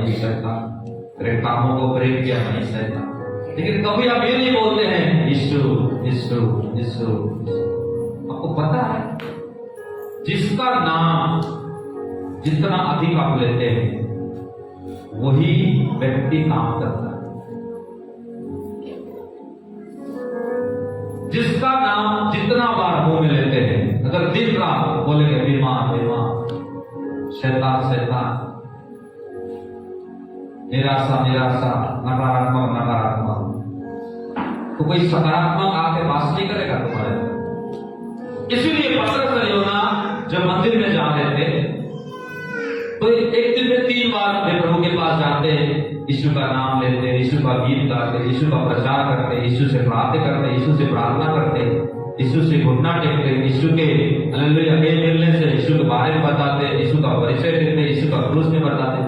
नहीं सहता, तेरे कामों को प्रेम किया नहीं सहता। लेकिन कभी आप ये नहीं बोलते हैं यीशु यीशु यीशु। आपको पता है जिसका नाम जितना अधिक आप लेते हैं वही व्यक्ति काम करता है। जिसका नाम जितना बार मुंह में लेते हैं, अगर दिन रात बोलेंगे बीमार बीमार, शैतान शैतान, निराशा निराशा, नकारात्मक नकारात्मक, तो कोई सकारात्मक आके वास नहीं करेगा तुम्हारे। इसीलिए पतरस और यूहन्ना जब मंदिर में जा रहे थे तो एक दिन में 3 बार वे प्रभु के पास जाते, यीशु का नाम लेते, यीशु का गीत गाते, यीशु का प्रचार करते, यीशु से बातें करते, यीशु से प्रार्थना करते, यीशु से घुटना टेकते, यीशु के हालेलुया के मिलने से यीशु के बारे में बताते, यीशु का परिचय देते, यीशु का क्रूस में बताते।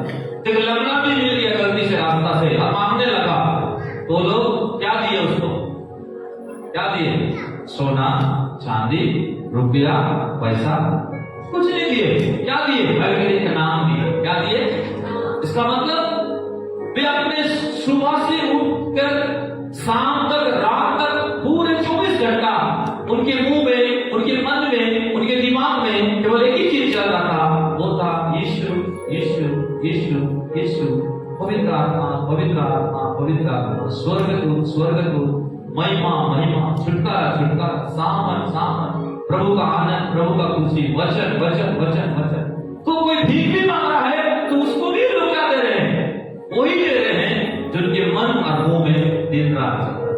तो लगना भी मिल गया गलती से रास्ता से और मांगने लगा, तो लोग क्या दिए उसको? क्या दिए? सोना चांदी रुपया पैसा कुछ नहीं दिए। क्या दिए? हलगरी का नाम दिए। क्या दिए? इसका मतलब वे अपने सुबह से उठकर शाम तक रात तक पूरे 24 घंटा उनके मुंह में, उनके मन में, उनके दिमाग में केवल एक ही चीज चल रहा था, वो था यीशु यीशु यीशु यीशु, पवित्र आत्मा पवित्र आत्मा पवित्र आत्मा, स्वर्गदूत स्वर्गदूत, महिमा महिमा, छुटकारा छुटकारा, सामन सामन, प्रभु का आनंद, प्रभु का खुशी, वचन वचन वचन वचन। तो कोई भीख भी मांग रहा है तो उसको भी लोग क्या दे रहे हैं? वही दे रहे हैं जिनके मन और मुंह में दिन रात चल रहा है।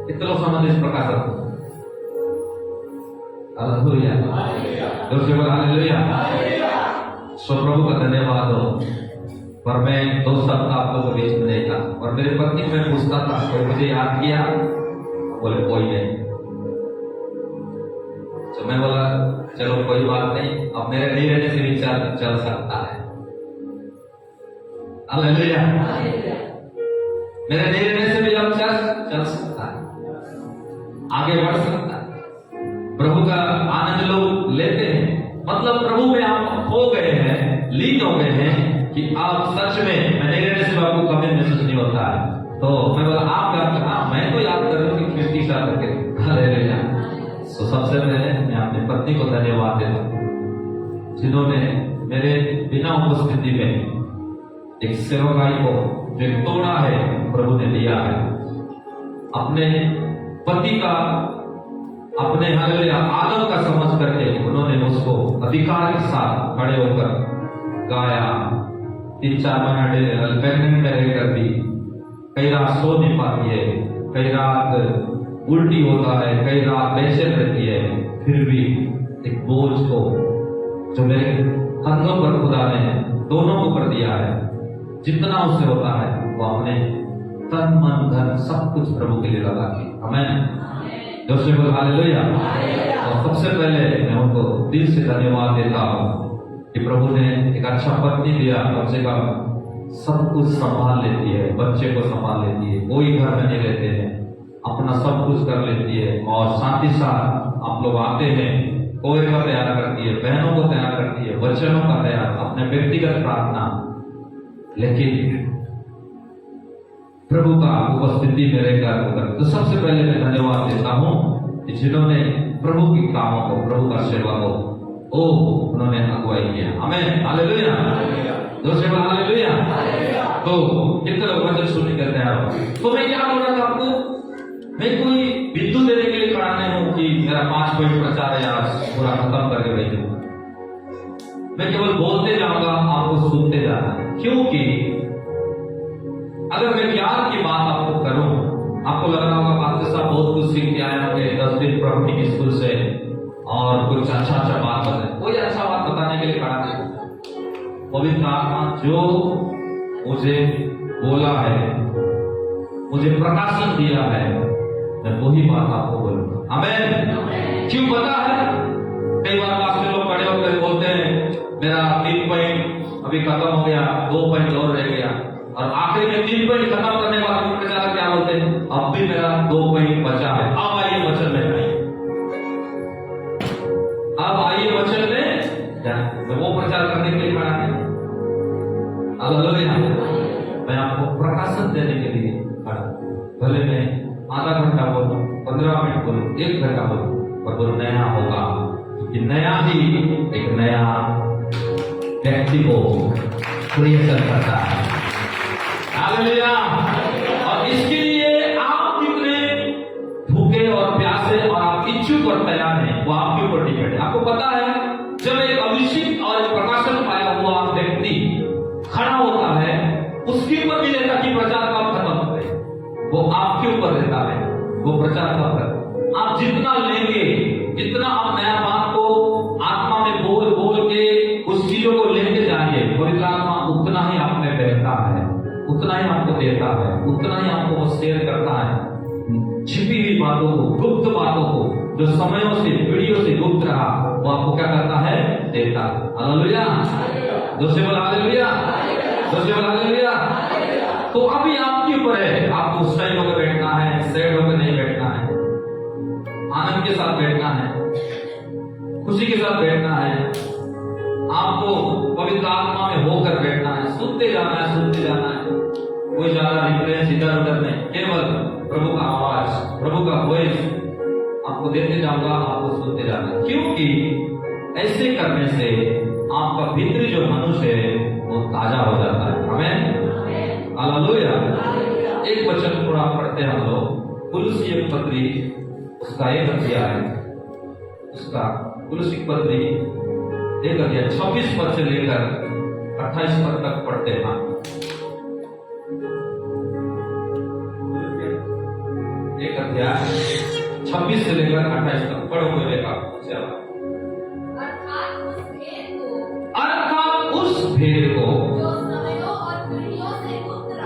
कितने लोग समझ इस प्रकार से? हालेलुया, जोर से बोल हालेलुया। सो प्रभु का धन्यवाद हो। पर मैं 2 शब्द आप लोगों के बीच में नहीं था, और मेरे पत्नी में पूछता था, कोई मुझे याद किया? बोले कोई नहीं। तो मैं बोला चलो कोई बात नहीं, अब मेरे नहीं रहने से भी चल सकता है। हालेलुया, मेरे नहीं रहने से भी अब चल सकता है, आगे बढ़ सकता है। प्रभु का आनंद लोग लेते हैं, मतलब प्रभु में आप खो गए हैं, लीन हो गए हैं कि आप सच में, मैं नहीं रहने से आपको कभी महसूस नहीं होता है। तो मैं बोला आप याद करना, मैं तो याद कर रही हूँ कि 50 साल करके। हालेलुया। तो सबसे पहले मैं अपनी पत्नी को धन्यवाद देता हूँ जिन्होंने मेरे बिना उपस्थिति में एक सेवकाई को जो तोड़ा है प्रभु ने दिया है। अपने पति का, अपने हालेलुया आदर का समझ करके उन्होंने उसको अधिकार के साथ खड़े होकर गाया। 3-4 महीने प्रेगनेंट में रहकर भी कई रात सो नहीं पाती है, कई रात उल्टी होता है, कई रात बेचैन रहती है, फिर भी एक बोझ को जो मेरे कंधों पर खुदा ने दोनों को कर दिया है, जितना उससे होता है वो अपने तन मन धन सब कुछ प्रभु के लिए लगा के। आमीन। जोर से बोल हालेलुया। और सबसे पहले मैं उनको दिल से धन्यवाद देता हूँ कि प्रभु ने एक अच्छा पत्नी दिया, कम से कम सब कुछ संभाल लेती है, बच्चे को संभाल लेती है, कोई घर में नहीं रहते हैं, अपना सब कुछ कर लेती है, और साथ ही साथ आप लोग आते हैं, कोई का तैयार करती है, बहनों को तैयार करती है, बच्चों का तैयार, अपने व्यक्तिगत प्रार्थना। लेकिन प्रभु का उपस्थिति में रहकर, तो सबसे पहले मैं धन्यवाद देता हूँ जिन्होंने प्रभु की कामों को, प्रभु का सेवा को उन्होंने अगुवाई किया। आमीन, हालेलुया। दूसरे बार हालेलुया। तो कितने लोग वचन सुनने के तैयार हो? तो मैं क्या बोल रहा था आपको, मैं कोई बिंदु देने के लिए खड़ा नहीं हूं कि मेरा 5 पॉइंट प्रचार है आज पूरा खत्म करके भेजूं। मैं केवल बोलते जाऊंगा, आपको सुनते जाना है। क्योंकि अगर मैं ज्ञान की बात आपको करूं, आपको लग रहा होगा पास्टर साहब बहुत कुछ सीख के आए होंगे 10 दिन प्रॉपर्टी स्कूल से, और कुछ अच्छा बात बताए। कोई अच्छा बात बताने के लिए खड़ा नहीं। पवित्र आत्मा जो मुझे बोला है, मुझे प्रकाशन दिया है, मैं वही बात आपको बोलूंगा। आमीन। क्यों पता है? कई बार पास्टर लोग खड़े होकर बोलते हैं मेरा 3 पॉइंट अभी खत्म हो गया, 2 पॉइंट और रह गया, और आखिर में 3 पॉइंट खत्म करने वाले प्रचारक क्या बोलते हैं, अब भी मेरा 2 पॉइंट बचा है, अब आइए वचन में जाइए, अब आइए वचन में जाइए। मैं वो प्रचार करने के लिए खड़ा है। हालेलुया। देने के लिए खड़ा। भले मैं आधा घंटा बोलूं, 15 मिनट बोलूं, 1 घंटा बोलूं, पर वो नया होगा, क्योंकि नया ही एक नया व्यक्ति को क्रिएशन करता है। हालेलुया। और इसके लिए आप कितने भूखे और प्यासे और आप इच्छुक और तैयार हैं, वो आपके ऊपर डिपेंड है। आपको पता है, जब एक अभिषेक और एक प्रकाशन पाया हुआ व्यक्ति खड़ा होता है, उसके ऊपर भी रहता कि प्रचार कब खत्म हो गए, वो आपके ऊपर रहता है वो प्रचार कब तक। आप जितना लेंगे, जितना आप नया बात को आत्मा में बोल बोल के उस चीजों को लेके जाएंगे, पवित्र आत्मा उतना ही आप में बहता है, उतना ही आपको देता है, उतना ही आपको वो शेयर करता है छिपी हुई बातों को, गुप्त बातों को, जो समयों से पीढ़ियों से गुप्त रहा, वो आपको क्या करता है, देता है। हालेलुया। दूसरे बोल हालेलुया, दूसरे बोल हालेलुया। तो अभी आपके ऊपर है, आपको स्टाइल होकर बैठना है, सैड होकर नहीं बैठना है, आनंद के साथ बैठना है, खुशी के साथ बैठना है, आपको पवित्र आत्मा में होकर बैठना है, सुनते जाना है, सुनते जाना है। कोई ज्यादा रिफ्रेंस इधर उधर नहीं, केवल प्रभु का आवाज, प्रभु का वॉइस आपको देते जाऊंगा, आपको सुनते जाना है। क्योंकि ऐसे करने से आपका भीतरी जो मनुष्य है वो ताजा हो जाता है। आमीन, हालेलुया। एक वचन थोड़ा पढ़ते हैं हम लोग, कुलुस्सी पत्री उसका 1 अध्याय है, उसका कुलुस्सी पत्री 1 अध्याय 26 पद से लेकर 28 पद तक पढ़ते हैं। 1 अध्याय 26 से लेकर 28 तक पढ़ो। कोई अर्थात उस भेद को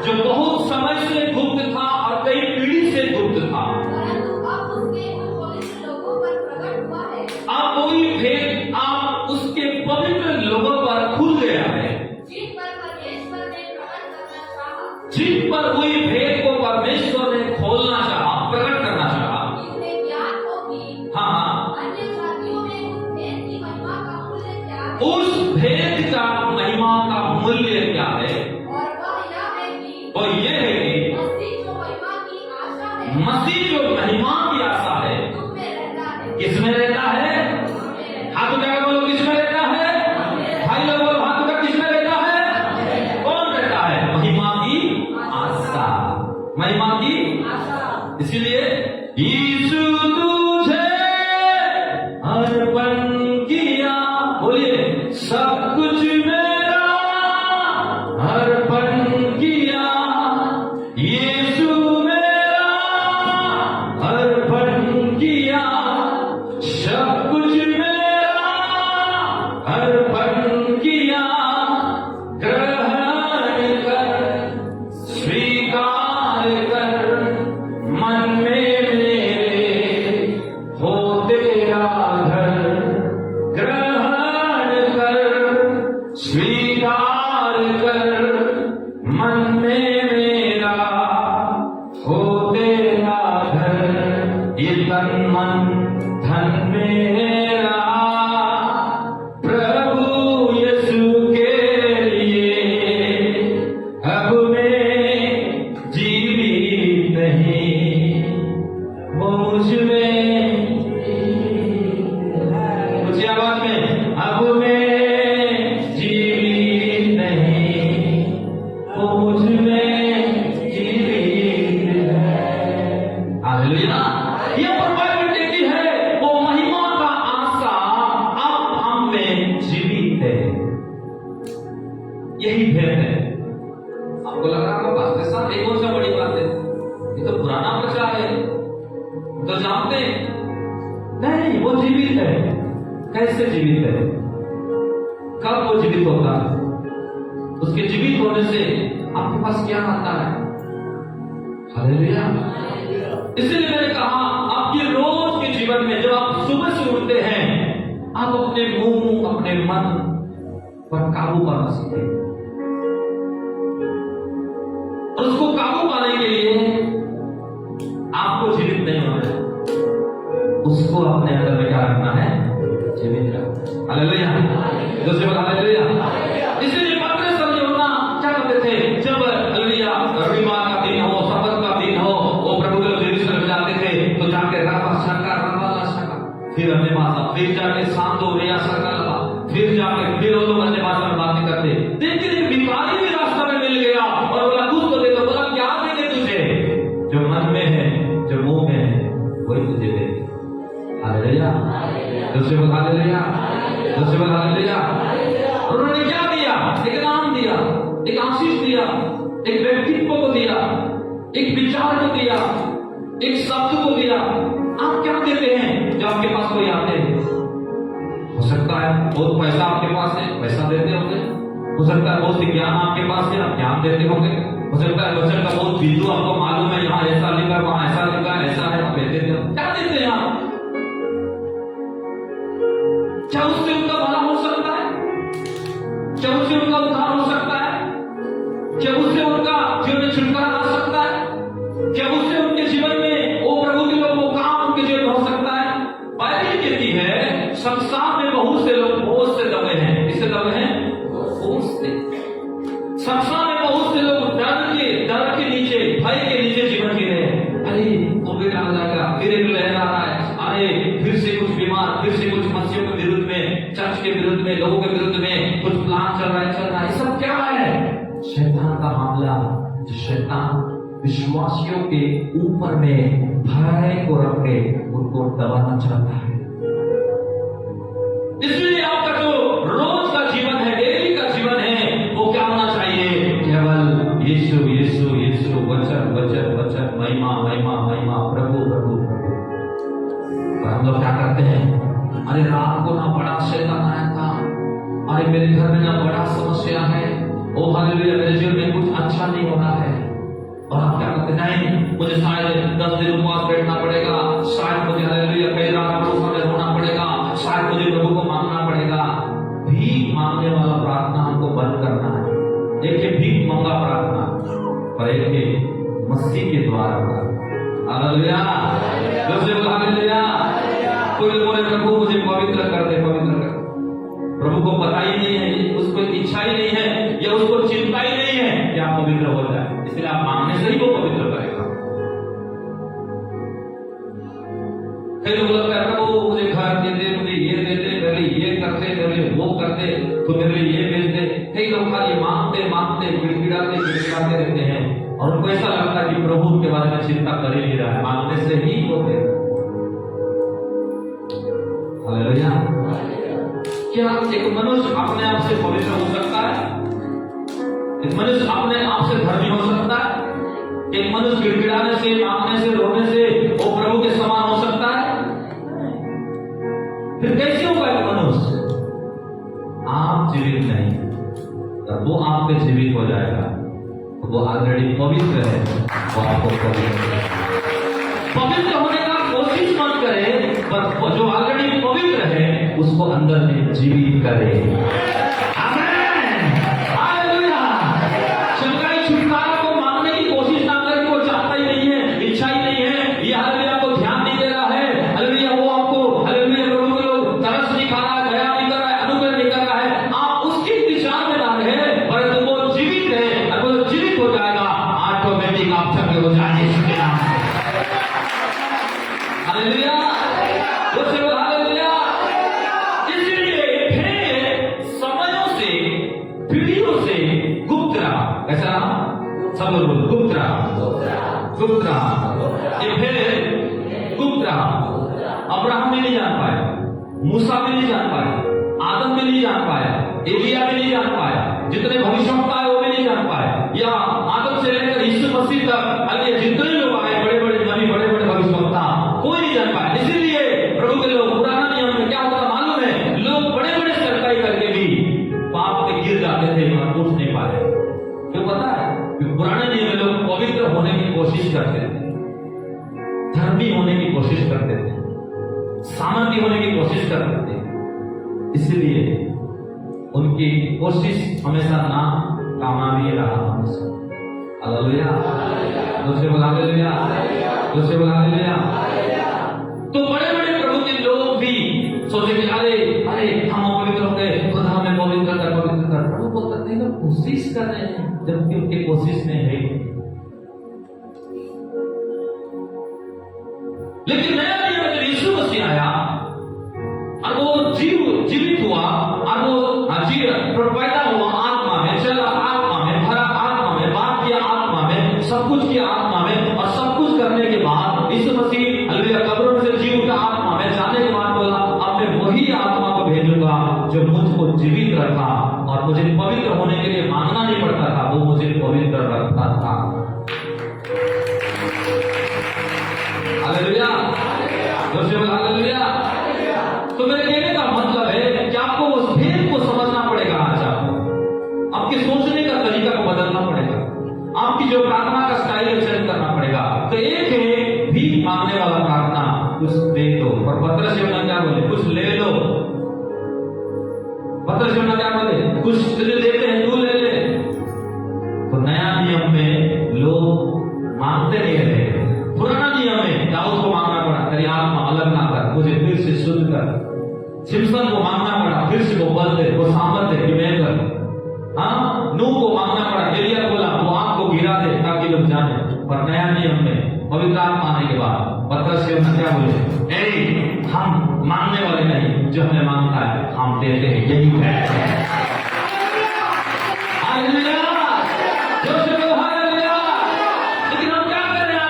जो बहुत समय से गुप्त था और कई पीढ़ी से गुप्त था, अब वही भेद आप उसके पवित्र लोगों पर खुल गया है, जिन पर वही भेद को परमेश्वर ने खोलना चाहा, प्रकट करना चाहा। हाँ, उस भेद का महिमा का मूल्य क्या है? और ये है कि मसीह जो महिमा की आशा है, किसमें रहता है? हाथ उठाकर बोलो, किसमें रहता है? भाई लोग बोलो, हाथ उठाकर किसमें रहता है? कौन रहता है? महिमा की आशा, महिमा की आशा। इसीलिए यीशु तुझे अर्पण किया, बोलिए, सब कुछ मेरा अर्पण किया, यीशु मेरा अर्पण किया, सब कुछ मेरा अर्पण किया, ग्रहण कर, स्वीकार कर, मन में मेरे हो तेरा घर, ग्रहण कर, स्वीकार कर, मन में मेरा हो तेरा घर, ये तन मन धन मेरा प्रभु यीशु के लिए, अब मैं जीवित नहीं, वो मुझ में, कुछ आवाज में, अब मैं जीवित नहीं, वो मुझ में जीवित है। हालेलुया। ये परमात्मा देती है वो महिमा का आशा अब हम में जीवित है। यही भेद है। आपको लग रहा है पास्टर साहब एक और से बड़ी बात है, ये तो पुराना प्रचार है, तो जानते हैं? नहीं, वो जीवित है। कैसे जीवित है? कब वो जीवित होता है? उसके जीवित होने से आपके पास क्या आता है? हालेलुया। इसलिए मैंने कहा, आपके रोज के जीवन में जब आप सुबह से उठते हैं, आप अपने मुंह, अपने मन पर काबू पाना सीखें। और उसको काबू पाने के लिए आपको जीवित नहीं होना है, उसको अपने अंदर में क्या रखना है? जीवित रखना। हालेलुया। दूसरे बात, हालेलुया। इसलिए पतरस और यूहन्ना क्या करते थे? जब हालेलुया रविवार का जाके रवा शका, फिर अन्य भाषा, फिर जाके सांदो रेया सकला, फिर जाके फिर वो लोग अन्य भाषा में बातें करते। लेकिन एक भिखारी भी रास्ता में मिल गया और बोला कुछ तो दे दो। बोला क्या देंगे तुझे? जो मन में है, जो मुंह में है, वही तुझे देंगे। हालेलुया, दूसरे बोल हालेलुया, दूसरे बोल हालेलुया। उन्होंने क्या दिया? एक नाम दिया, एक आशीष दिया, एक व्यक्तित्व को दिया, एक विचार को दिया, एक शब्द को दिया। आप क्या देते हैं जब आपके पास कोई आते हैं? हो सकता है बहुत पैसा आपके पास है, पैसा देते होंगे। हो सकता है बहुत ज्ञान आपके पास है, आप ज्ञान देते होंगे। हो सकता है वचन का बहुत बिंदु आपको मालूम है, यहाँ ऐसा लिखा है, वहां ऐसा लिखा है, ऐसा है, आप देते हो। क्या देते हैं आप? क्या उससे उनका भला हो सकता है? क्या उससे उनका उद्धार हो सकता है? क्या उससे उनका जीवन में छुटकारा आ सकता है? क्या उससे उनके जीवन में वो प्रभु के लोग वो काम उनके जीवन में हो सकता है? बाइबल कहती है संसार में बहुत से लोग बोझ से दबे हैं। किससे दबे हैं? बोझ से। संसार में बहुत से लोग डर के नीचे, भय के नीचे जीवन जी रहे हैं। अरे कोविड आ जाएगा, फिर एक लहर आ रहा है, अरे फिर से कुछ बीमार, फिर से कुछ मसीह के विरुद्ध में, चर्च के विरुद्ध में, लोगों के विरुद्ध में कुछ प्लान चल रहा है। ये सब क्या है? शैतान का मामला। जो शैतान विश्वासियों के ऊपर में भय को रख के उनको दबाना चाहता है। इसलिए आपका जो रोज का जीवन है, डेली का जीवन है, वो क्या होना चाहिए? केवल यीशु यीशु यीशु, वचन वचन वचन, महिमा महिमा महिमा, प्रभु प्रभु प्रभु। पर हम लोग क्या करते हैं? अरे रात को ना बड़ा शैतान आया था, अरे मेरे घर में ना बड़ा समस्या है, ओ हालेलुया मेरे जीवन में कुछ अच्छा नहीं हो रहा है। और आप क्या करते? नहीं, मुझे शायद 10 दिन उपवास बैठना पड़ेगा, शायद मुझे हालेलुया कई रात भरोसा में रोना पड़ेगा, शायद मुझे प्रभु को मांगना पड़ेगा। भीख मांगने वाला प्रार्थना हमको बंद करना है। एक है भीख मांगा प्रार्थना, और एक है मसीह के द्वारा प्रार्थना। हालेलुया, दूसरे बोल हालेलुया। कोई बोले प्रभु मुझे पवित्र कर दे, पवित्र कर। प्रभु को पता ही नहीं है, उसको इच्छा ही नहीं है, या उसको चिंता ही नहीं है कि आप पवित्र हो जाए, इसलिए आप मांगने से ही वो पवित्र करेगा। कई लोग लगता है प्रभु मुझे घर दे दे, मुझे ये दे दे, मेरे लिए ये कर दे, मेरे लिए वो कर दे, तो मेरे लिए ये भेज दे। कई लोग खाली मांगते मांगते गिड़गिड़ाते रहते हैं, और उनको ऐसा लगता है कि प्रभु उनके बारे में चिंता कर ही नहीं रहा है, मांगने से ही वो दे। हालेलुया। क्या एक मनुष्य अपने आप से पवित्र हो सकता है? एक मनुष्य अपने आप से धर्मी हो सकता है? एक मनुष्य गिड़गिड़ाने से, मांगने से, रोने से वो प्रभु के समान हो सकता है? फिर कैसे होगा एक मनुष्य? आप जीवित नहीं, जब वो आप पे जीवित हो जाएगा तो वो ऑलरेडी पवित्र है, वो आपको पवित्र होने का कोशिश मत करे, पर जो ऑलरेडी पवित्र है उसको अंदर में जीवित करे। आमीन, हालेलुया। शंकाई छुटकारा को मांगने की कोशिश ना करे, वो चाहता ही नहीं है, इच्छा ही नहीं है, ये हालेलुया आपको ध्यान नहीं दे रहा है, हालेलुया वो आपको हालेलुया प्रभु के लोग तरस नहीं खा रहा है, दया नहीं कर रहा है, अनुग्रह नहीं कर रहा है, आप उसकी दिशा में ना रहे, परंतु वो जीवित है, और वो जीवित हो जाएगा, ऑटोमेटिक आप चंगे हो जाएंगे इसके नाम से। हालेलुया, उससे बोल हालेलुया। इसलिए फिर समयों से, पीढ़ियों से गुप्त रहा। कैसा रहा? सब लोग बोल गुप्त रहा, गुप्त रहा। ये फिर गुप्त रहा। अब्राहम भी नहीं जान पाया, मूसा भी नहीं जान पाया, आदम भी नहीं जान पाया, एलिया भी नहीं जान पाया, जितने भविष्यवक्ता है वो भी नहीं जान पाए, या आदम से लेकर यीशु मसीह तक अगले जितने लोग आए, बड़े बड़े नबी, बड़े बड़े भविष्यवक्ता, कोई नहीं जान पाया। इसीलिए प्रभु के लोग पुराना नियम में क्या होता मालूम है? लोग बड़े बड़े सरकाई करके भी पाप में गिर जाते थे और उठ नहीं पाए। क्यों पता है? क्योंकि पुराने नियम में लोग पवित्र होने की कोशिश करते थे, धर्मी होने की कोशिश करते थे, सामर्थ्य होने की कोशिश करते थे, इसलिए उनकी कोशिश हमेशा ना कामयाबी रहा हमेशा। हालेलुया, दूसरे बोल हालेलुया, दूसरे बोल हालेलुया। तो बड़े बड़े प्रभु के लोग भी सोचे कि अरे अरे हम पवित्र हो गए, खुदा हमें पवित्र कर, पवित्र कर। प्रभु बोलते हैं कोशिश कर रहे हैं, जबकि उनकी कोशिश में है। लेकिन नया नियम जब यीशु मसीह आया और वो जीवित हुआ और वो पैदा हुआ आत्मा में, चला आत्मा में, भरा आत्मा में, बात किया आत्मा में, सब कुछ किया आत्मा में, और सब कुछ करने के बाद यीशु मसीह हालेलुया कब्रों में से जी उठा आत्मा में, जाने के बाद बोला अब मैं वही आत्मा को भेजूंगा जो मुझको जीवित रखा और मुझे पवित्र होने के लिए मांगना नहीं पड़ता था, वो मुझे पवित्र रखता था। Hallelujah, hallelujah. तो मेरे कहने का मतलब है कि आपको उस भेद को समझना पड़ेगा। आज आपके सोचने का तरीका को बदलना पड़ेगा, आपकी जो प्रार्थना का स्टाइल चेंज करना पड़ेगा। तो एक है भीख मांगने वाला प्रार्थना, कुछ दे दो, और पत्रस यूहन्ना क्या बोले, कुछ ले लो। पत्रस यूहन्ना क्या बोले, कुछ देते हैं तू ले ले। तो नया नियम में लोग मांगते नहीं रहे। पुराना नियम में दाऊद को मांगना पड़ा, तेरी आत्मा अलग ना कर, मुझे फिर से शुद्ध कर। सिमसन को मांगना पड़ा, फिर से वो बल दे, वो सामर्थ दे कि मैं कर। हाँ, नूह को मांगना पड़ा, एलिया बोला वो आग को गिरा दे ताकि लोग जाने। पर नया नियम में पवित्र आत्मा आने के बाद पत्रस यूहन्ना क्या बोले, हम मांगने वाले नहीं, जो हमें मांगता है हम देते हैं, यही है। Hallelujah, hallelujah. लेकिन हम क्या कर रहे हैं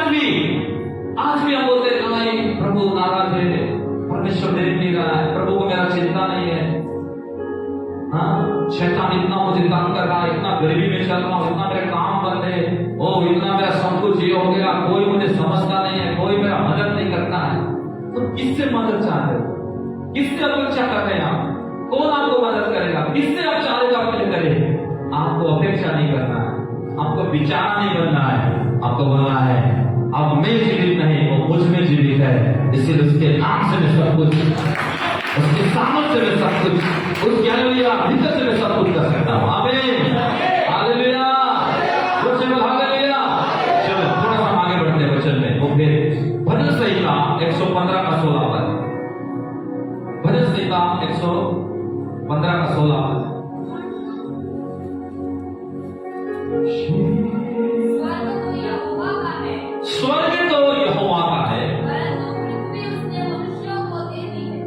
आज भी हम बोलते हैं भाई प्रभु नाराज है, परमेश्वर देख नहीं रहा है, प्रभु को मेरा चिंता नहीं है। हाँ, शैतान इतना मुझे तंग कर रहा है, इतना गरीबी में चल रहा हूँ, इतना मेरे काम बंद है, ओ इतना मेरा सब कुछ ये हो गया, कोई मुझे समझता नहीं है, कोई मेरा मदद नहीं करता है। तो किससे मदद चाहते हो, किससे अपेक्षा कर रहे हैं आप? कौन आपको मदद करेगा? किससे आप चाहेगा अपने करे? आपको अपेक्षा नहीं करना है, आपको विचार नहीं बनना है, आपको बोलना है अब मैं जीवित नहीं, वो मुझ में जीवित है, इसलिए उसके नाम से मैं सब कुछ, उसके सामर्थ्य से मैं सब कुछ, उसके हालेलुया भीतर से मैं सब कुछ कर सकता हूँ। आमीन, हालेलुया, हालेलुया। चलो थोड़ा सा आगे बढ़ते हैं वचन में। वो फिर भजन संहिता 115 का 16 पद, भजन संहिता 115 का 16 पद। स्वर्ग तो यहोवा का है,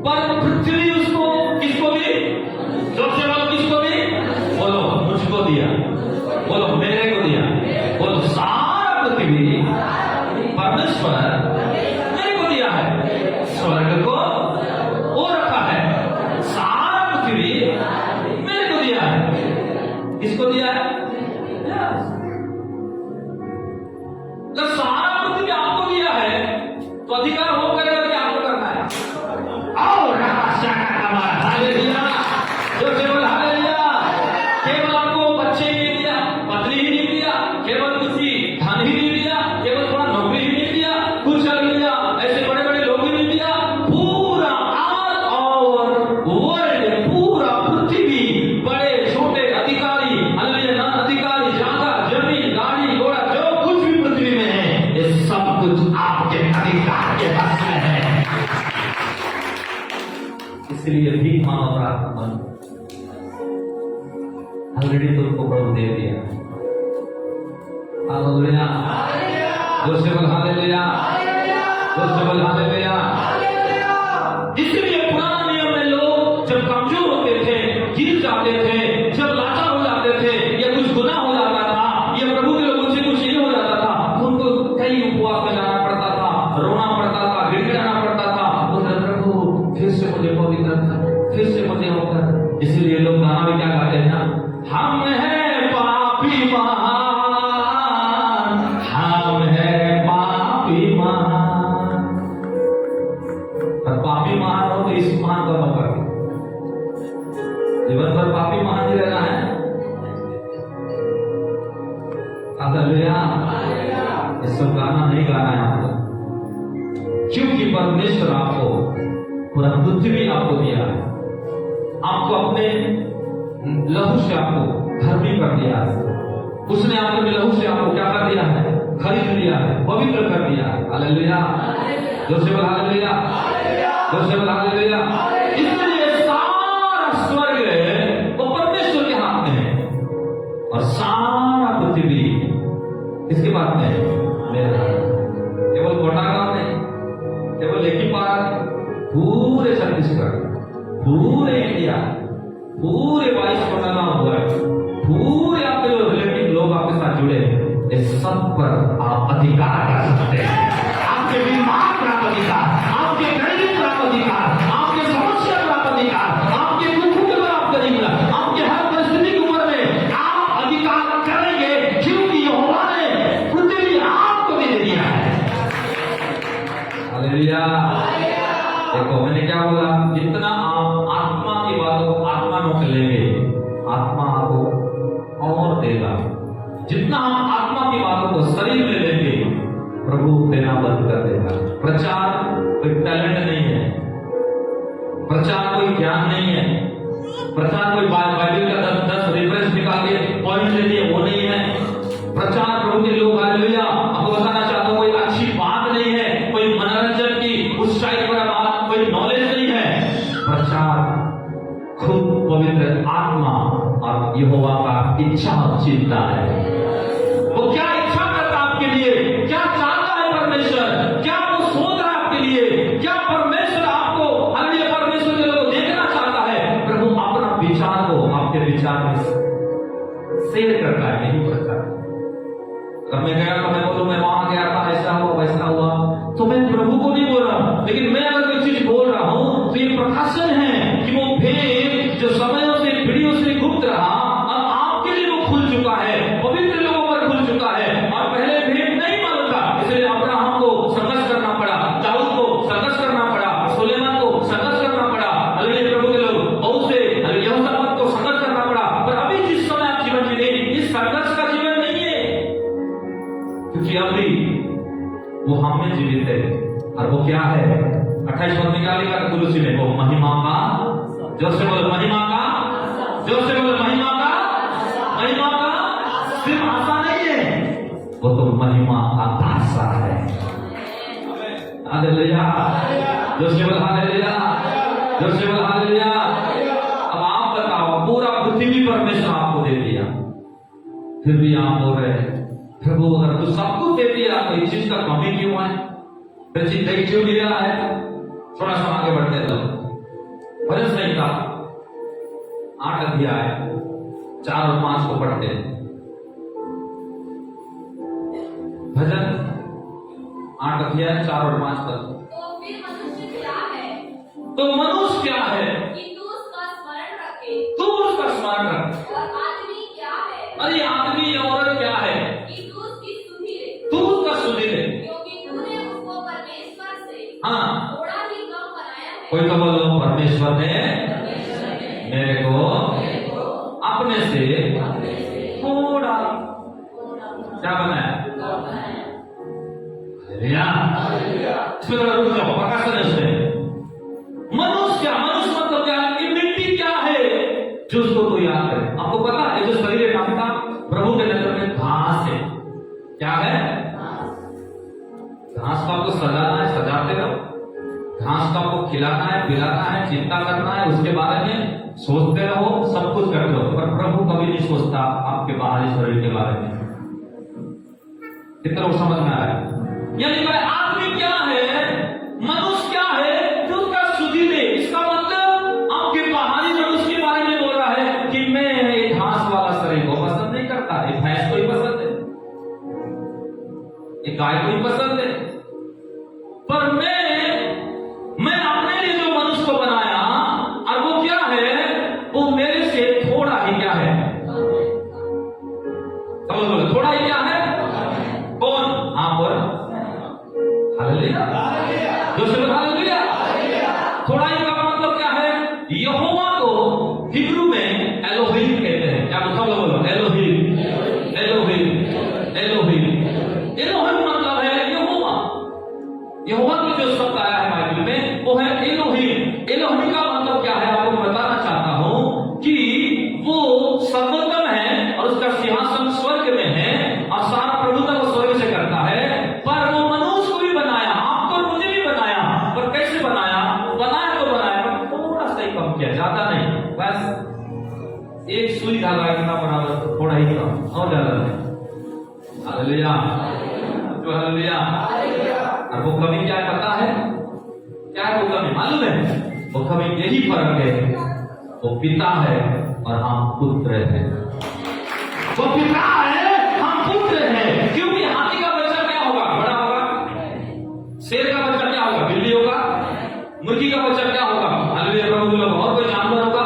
पर पृथ्वी उसको किसको दी? सबसे बड़ा किसको दी? बोलो मुझको दिया, बोलो मेरे को दिया, बोलो सारा पृथ्वी परमेश्वर मेरे को दिया है। स्वर्ग को वो रखा है, सारा पृथ्वी मेरे को दिया है। किसको दिया है? जब सारा पृथ्वी आपको दिया है तो अधिकार हो करेगा कि आपको करना है। और हालेलुया, जो केवल हालेलुया, केवल आपको बच्चे ही नहीं दिया, पत्नी ही नहीं दिया, केवल किसी धन ही नहीं दिया, केवल थोड़ा नौकरी ही नहीं दिया, कुछ हालेलुया ऐसे बड़े बड़े लोग ही नहीं दिया, पूरा ऑल ओवर वर्ल्ड, पूरा पृथ्वी, बड़े छोटे अधिकारी, हालेलुया ना अधिकारी, जागा जमीन गाड़ी घोड़ा जो कुछ भी पृथ्वी में है, ये सब कुछ आपके अधिकार के पास में है। इसलिए भीख मांगो प्रार्थना बंद, ऑलरेडी तुमको प्रभु दे दिया। हालेलुया, जोर से बोल हालेलुया, जोर से बोल हालेलुया। इसलिए पुराने नियम में लोग जब कमजोर होते थे, गिर जाते थे, जब लाचार हो जाते थे, या कुछ गुनाह हो जाता था, या प्रभु के लोगों से कुछ ये हो जाता था, तो उनको कई उपवास में जाना पड़ता था, रोना पड़ता था, गिड़गिड़ाना पड़ता था, बोलते प्रभु फिर से मुझे पवित्र कर, फिर से मुझे होकर। इसलिए लोग गाना में क्या गाते हैं, हम हैं पापी महान, हम हैं पापी महान। पर पापी महान हो तो इस महान का मौका जीवन भर पापी महान ही रहना है। हालेलुया, इसको गाना नहीं गाना है आपको, क्योंकि परमेश्वर आपको पूरा पृथ्वी आपको दिया है, आपको अपने लहू से आपको धर्मी कर दिया है। उसने अपने लहू से आपको क्या कर दिया है? खरीद लिया है, पवित्र कर दिया है। हालेलुया, जोर से बोल हालेलुया, जोर से बोल हालेलुया। इसलिए सारा स्वर्ग वो परमेश्वर के हाथ में है, और सारा पृथ्वी इसके बात में मेरा। केवल कोटा गांव नहीं, केवल एक ही पारा नहीं, पूरे छत्तीसगढ़, पूरे इंडिया, पूरे 22 को लगा हुआ है, पूरे आपके जो रिलेटिव लोग आपके साथ जुड़े हैं, इस सब पर आप अधिकार कर सकते हैं। आपके बीमार पर आप अधिकार, आपके गरीब पर आप अधिकार, आपके समस्या पर आप अधिकार, आपके दुखों पर आप अधिकार, आपके हर परिस्थिति की उम्र में आप अधिकार करेंगे, क्योंकि यहोवा ने पृथ्वी आपको दे दिया है। हालेलुया। देखो मैंने क्या बोला, जितना आप आत्मा की बातों को आत्मा में लेंगे, आत्मा आपको और देगा। जितना हम आत्मा की बातों को शरीर में लेंगे, प्रभु देना बंद कर देगा। प्रचार कोई टैलेंट नहीं है, प्रचार कोई ज्ञान नहीं है, प्रचार कोई बाइबल का 10 रेफरेंस निकाल के पॉइंट ले लिए, वो नहीं है। प्रचार प्रभु के लोग, हालेलुया, आपको बताना चाहता हूं, कोई अच्छी बात नहीं है, कोई मनोरंजन की उत्साहित बात, कोई नॉलेज नहीं है। प्रचार खुद पवित्र आत्मा और यहोवा का इच्छा और चिंता है। वो क्या इच्छा करता है आपके लिए, क्या चाहता है परमेश्वर, क्या वो सोच रहा है आपके लिए, क्या परमेश्वर आपको, हालेलुया, परमेश्वर के लोग देखना चाहता है। प्रभु अपना विचार को आपके विचार में शेयर करता है, नहीं करता। अगर मैं गया तो मैं बोलूं मैं वहां गया था, ऐसा हुआ वैसा हुआ, तो मैं प्रभु को नहीं बोल रहा। लेकिन मैं अगर कोई चीज बोल रहा हूं तो ये प्रकाशन है कि वो भेद जो समयों से पीढ़ियों से गुप्त रहा, अब आपके लिए वो खुल चुका है, पवित्र लोगों पर खुल चुका है। और पहले भेद नहीं मालूम था, इसलिए अब्राहम को संघर्ष करना पड़ा, दाऊद को संघर्ष करना पड़ा, सुलेमान को संघर्ष करना पड़ा, हालेलुया, प्रभु के लोग बहुत से यहोशापात को संघर्ष करना पड़ा। पर अभी जिस समय आप जीवन जी रहे, इस संघर्ष का जीवन नहीं है, क्योंकि अभी वो हम में जीवित है। और वो क्या है, 28 पद में क्या लिखा है कुलुसी में, वो महिमा का, जोर से बोलो महिमा का, जोर से बोलो महिमा का, महिमा का सिर्फ आशा नहीं है, वो तो महिमा का आशा है। हालेलुया, जोर से बोलो हालेलुया, जोर से बोलो हालेलुया। अब आप बताओ, पूरा पृथ्वी परमेश्वर आपको दे दिया, फिर भी आप बोल रहे हैं प्रभु अगर तू सब कुछ दे दिया तो इस चीज का कमी क्यों है, फिर जिंदगी क्यों गिरा है। थोड़ा सा आगे बढ़ते तो भजन संहिता 8 अध्याय 4 और 5 को पढ़ते हैं। भजन 8 अध्याय 4 और 5 तक। तो फिर मनुष्य क्या है, तो मनुष्य क्या है कि तू उसका स्मरण रखे, तू उसका स्मरण रख। और आदमी क्या है, अरे आदमी या औरत क्या है कि तू उसकी सुधि ले, तू उसका सुधि ले, क्योंकि तूने उसको परमेश्वर से हाँ थोड़ा ही कम बनाया है। कोई तो बोलो परमेश्वर ने मेरे को अपने से थोड़ा क्या बनाया। इसमें थोड़ा रुक जाओ, प्रकाशन है उसमें। मनुष्य क्या, मनुष्य मतलब क्या, कि मिट्टी क्या है जो उसको तो याद करे। आपको पता है जो शरीर नाम का प्रभु के नजर में घास है, क्या है, घास को आपको सजाना है, सजाते रहो। घास को आपको खिलाना है, पिलाना है, चिंता करना है, उसके बारे में सोचते रहो, सब कुछ करते रहो। पर प्रभु कभी नहीं सोचता आपके बाहरी शरीर के बारे में। कितना वो समझ में आ रहा है। यानी आदमी क्या है, मनुष्य क्या है, जो उसका सुधि ले। इसका मतलब आपके बाहरी मनुष्य के बारे में बोल रहा है कि मैं एक घास वाला शरीर को पसंद नहीं करता, एक भैंस को ही पसंद है, एक गाय को ही पसंद है। पर मैं अपने लिए जो मनुष्य को बनाया, और वो क्या है, वो मेरे से थोड़ा ही क्या है, समझ लो, थोड़ा ही क्या है, कौन, हाँ बोल हालेलुया, जो से बोल हालेलुया। थोड़ा ही का मतलब क्या है, यहोवा को हिब्रू में एलोहिम कहते हैं। क्या सब लोग बोलो एलोहिम, एलोहिम, एलोहिम। एलोहिम मतलब है यहोवा। यहोवा की जो शब्द आया है बाइबल में वो है एलोहिम। एलोहिम का मतलब क्या है, आपको बताना चाहता हूं कि वो सर्वोत्तम है और उसका सिंहासन स्वर्ग में है और सारा प्रभुता वो स्वर्ग से करता है। पर वो मनुष्य को भी बनाया, आपको और मुझे भी बनाया। पर कैसे बनाया, बनाया तो बनाया, पर थोड़ा सा ही कम किया, ज्यादा नहीं, बस एक सुई धागा इतना बराबर, थोड़ा ही कम, और ज्यादा नहीं। हालेलुया, जो हालेलुया। और वो कभी क्या करता है, मालूम है? वो कभी यही फर्क है, वो पिता है और हम पुत्र हैं। वो पिता है, हम पुत्र हैं। क्योंकि हाथी का बच्चा क्या होगा? बड़ा होगा। शेर का बच्चा क्या होगा? बिल्ली होगा। मुर्गी का बच्चा क्या होगा? हालेलुया प्रभु लोग, और कोई जानवर होगा?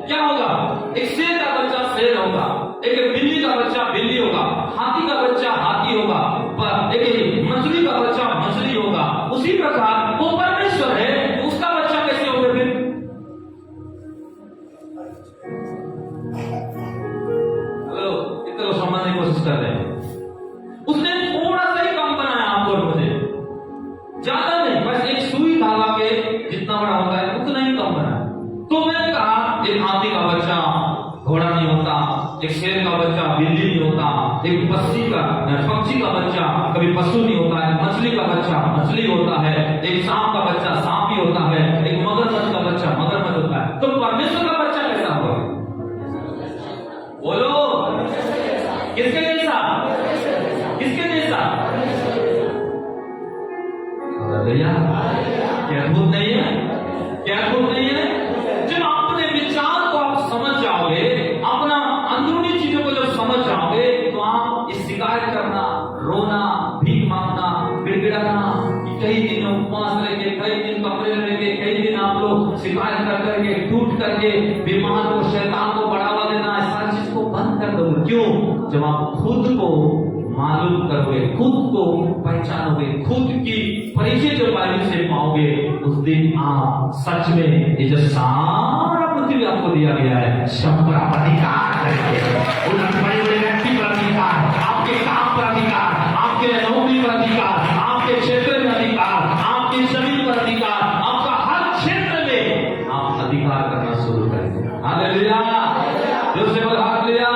क्या होगा? एक शेर का बच्चा शेर होगा, एक बिल्ली का बच्चा बिल्ली होगा, हाथी का बच्चा हाथी होगा, एक मछली का बच्चा मछली होगा। उसी प्रकार वो परमेश्वर है, उसका बच्चा कैसे होगा फिर? हेलो, इतने लोग समझने की कोशिश कर रहे हैं। उसने थोड़ा सा ही कम बनाया आपको और मुझे, ज्यादा नहीं, बस एक सुई धागा के जितना बड़ा होता है उतना ही कम बनाया। तो मैंने कहा एक हाथी का बच्चा घोड़ा नहीं होता, एक शेर का बच्चा बिल्ली नहीं होता, एक पक्षी का बच्चा कभी पशु नहीं होता, एक मछली का बच्चा मछली होता है, एक सांप का बच्चा सांप ही होता है, एक मगरमच्छ का बच्चा मगरमच्छ होता है। तो परमेश्वर का बच्चा कैसा होगा? बोलो, किसके जैसा? किसके जैसा? भैया क्या अद्भुत नहीं है? क्या अद्भुत नहीं है? जब अपने विचार को आप समझ जाओगे, अपना अंदरूनी चीजों को जब समझ जाओगे, तो आप इस शिकायत करना, रोना, भीख मांगना, गिड़गिड़ाना, कई दिन उपवास रहेंगे, कई दिन कपड़े रहेंगे, कई दिन आप लोग शिकायत कर करके टूट करके बीमार को शैतान को बढ़ावा देना, इस सारी चीज को बंद कर दोगे। क्यों? जब आप खुद को मालूम करोगे, खुद को पहचानोगे, खुद की परिचय जो बाइबल से पाओगे, उस दिन आप सच में ये जो सारा पृथ्वी आपको दिया गया है, सब पर आप अधिकार करेंगे। उन बड़े बड़े व्यक्ति पर अधिकार, आपके काम पर अधिकार, आपके नौकरी पर अधिकार, आपके क्षेत्र में अधिकार, आपकी जमीन पर अधिकार, आपका हर क्षेत्र में आप अधिकार करना शुरू करेंगे। हालेलुया, जोर से बोल हालेलुया।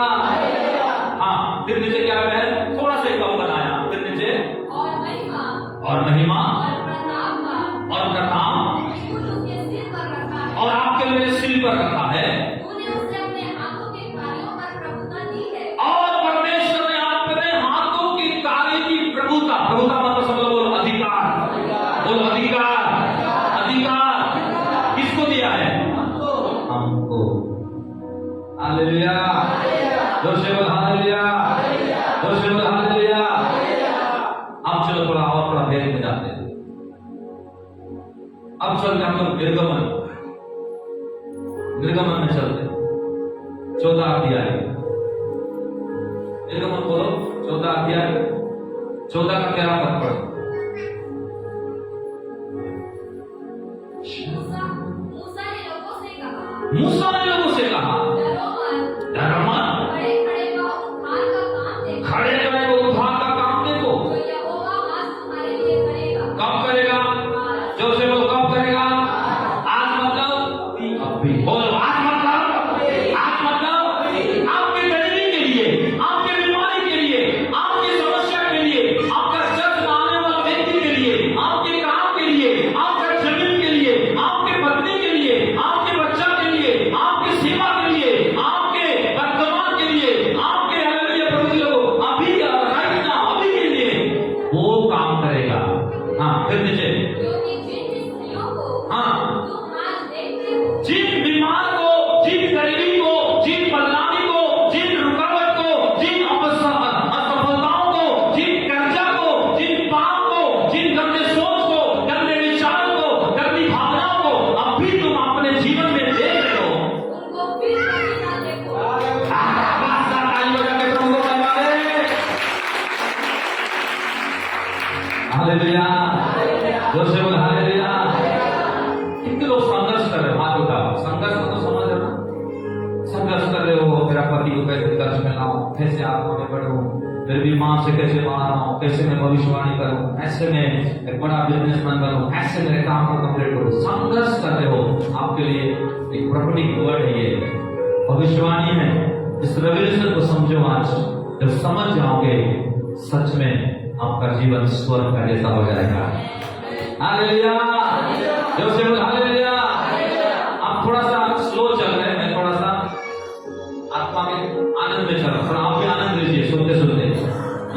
हाँ, फिर नीचे क्या है? थोड़ा सा कम बनाया, फिर नीचे और महिमा और प्रताप और आपके मेरे सिर पर रखा है। तूने उसे अपने हाथों के कार्यों पर प्रभुता दी है। और परमेश्वर ने अपने हाथों की कार्य की प्रभुता, प्रभुता मतलब सब लोग बोलो अधिकार, बोलो अधिकार, अधिकार किसको दिया है? हमको। हालेलुया, जोर से बोल हालेलुया, जोर से बोल हालेलुया। अब चलो थोड़ा भेद में जाते हैं। अब चलते हम लोग निर्गमन में चलते। 14 अध्याय, निर्गमन बोलो 14 अध्याय, 14 का 13 पद पढ़ो। मूसा ने लोगों से कहा, डरो मत, खड़े खड़े को उद्धार का काम देखो। कब करेगा? जो से बोलो कब करेगा? आज मतलब अभी। बोलो आज मतलब, आज मतलब आपके गरीबी के लिए, आपके बीमारी के लिए, आपकी समस्या के लिए, आपका चर्च में आने वाला व्यक्ति के लिए, आपके काम के लिए, आपका जमीन के लिए, आपके पत्नी के लिए, आपके बच्चा के लिए, आपकी सेवा के लिए, आपके वर्तमान के लिए, आपके हालेलुया प्रभु लोगों अभी राइट नाउ अभी के लिए वो काम करेगा। हाँ, फिर नीचे जिन बीमार को, जिन गरीबी को, जिन बदनामी को, जिन रुकावट को, जिन असफलताओं को, जिन कर्जा को, जिन पाप को, जिन गंदे सोच को, गंदे विचारों को, गंदी भावनाओं को अभी तुम अपने जीवन में देख रहे हो, उनको फिर कभी ना देखो। हालेलुया, जोर से बोल हालेलुया। कितने लोग संघर्ष कर रहे हो? हाथ उठाओ। संघर्ष तो समझ रहे हो ना? संघर्ष कर रहे हो, मेरा पति को कैसे दर्श में लाऊं, कैसे आत्मा में बढ़ूं, फिर भी मां से कैसे बाहर आऊं, कैसे मैं भविष्यवाणी करूं, ऐसे में एक बड़ा बिजनेसमैन बनूं, ऐसे मेरे काम को कंप्लीट करूं। संघर्ष कर रहे हो। आपके लिए एक प्रोफेटिक वर्ड है, ये भविष्यवाणी है। इस रेवल्यूशन को समझो। आज जब समझ जाओगे, सच में आपका जीवन स्वर्ग का जैसा हो जाएगा। हालेलुया, जोर से बोल हालेलुया। आप थोड़ा सा स्लो चल रहे हैं, मैं थोड़ा सा आत्मा के आनंद में चल रहा हूं। आप भी आनंद लीजिए सुनते सुनते।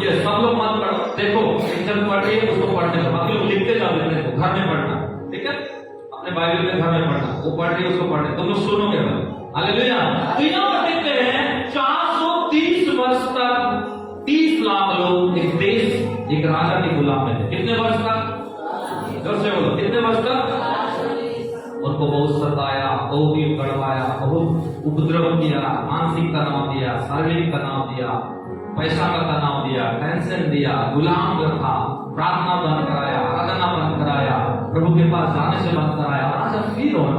ये सब लोग मत पढ़ो, देखो जब पढ़िए उसको पढ़ने दो, बाकी लोग लिखते जाओ, घर में पढ़ना, ठीक है? अपने बाइबल में घर में पढ़ना, वो पढ़ रही है उसको पढ़ रहे, तुम लोग सुनोगे भाई। हालेलुया। तो यहाँ पर देखते हैं 430 वर्ष तक 30 लाख लोग एक देश, एक राजा के गुलाम में थे। कितने वर्ष तक? जोर से बोलो, कितने वर्ष तक? उनको बहुत सताया, बहुत ही गड़वाया, बहुत उपद्रव किया, मानसिक तनाव दिया, शारीरिक तनाव दिया, पैसा का तनाव दिया, टेंशन दिया, गुलाम रखा, प्रार्थना बंद कराया, आराधना बंद कराया, प्रभु के पास जाने से बंद कराया। राजा फिरौन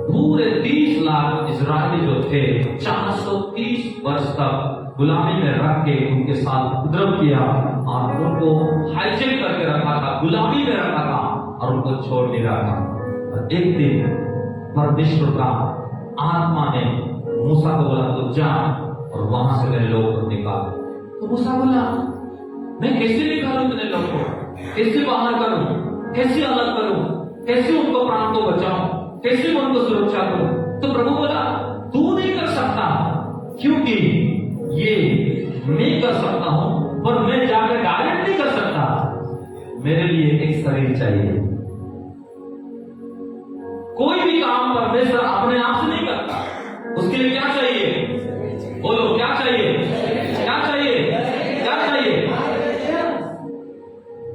पूरे 30 लाख इजरायली जो थे 430 वर्ष तक गुलामी में रख के उनके साथ उपद्रव किया और उनको हाईजेक करके रखा था, गुलामी में रखा था और उनको छोड़ नहीं रहा था। और एक दिन परमेश्वर का आत्मा ने मूसा को बोला तो जा और वहां से मेरे लोग को निकाल। तो मूसा बोला मैं कैसे निकालूं मेरे लोग को, कैसे बाहर करूं, कैसे अलग करूं, कैसे उनको प्राण को बचाऊं, कैसे मैं उनको सुरक्षा करूं? तो प्रभु बोला तू नहीं कर सकता, क्योंकि ये मैं कर सकता हूं, पर मैं जाकर डायरेक्ट नहीं कर सकता। मेरे लिए एक शरीर चाहिए। कोई भी काम परमेश्वर अपने आप से नहीं करता, उसके लिए क्या चाहिए? बोलो क्या चाहिए? क्या चाहिए? क्या चाहिए?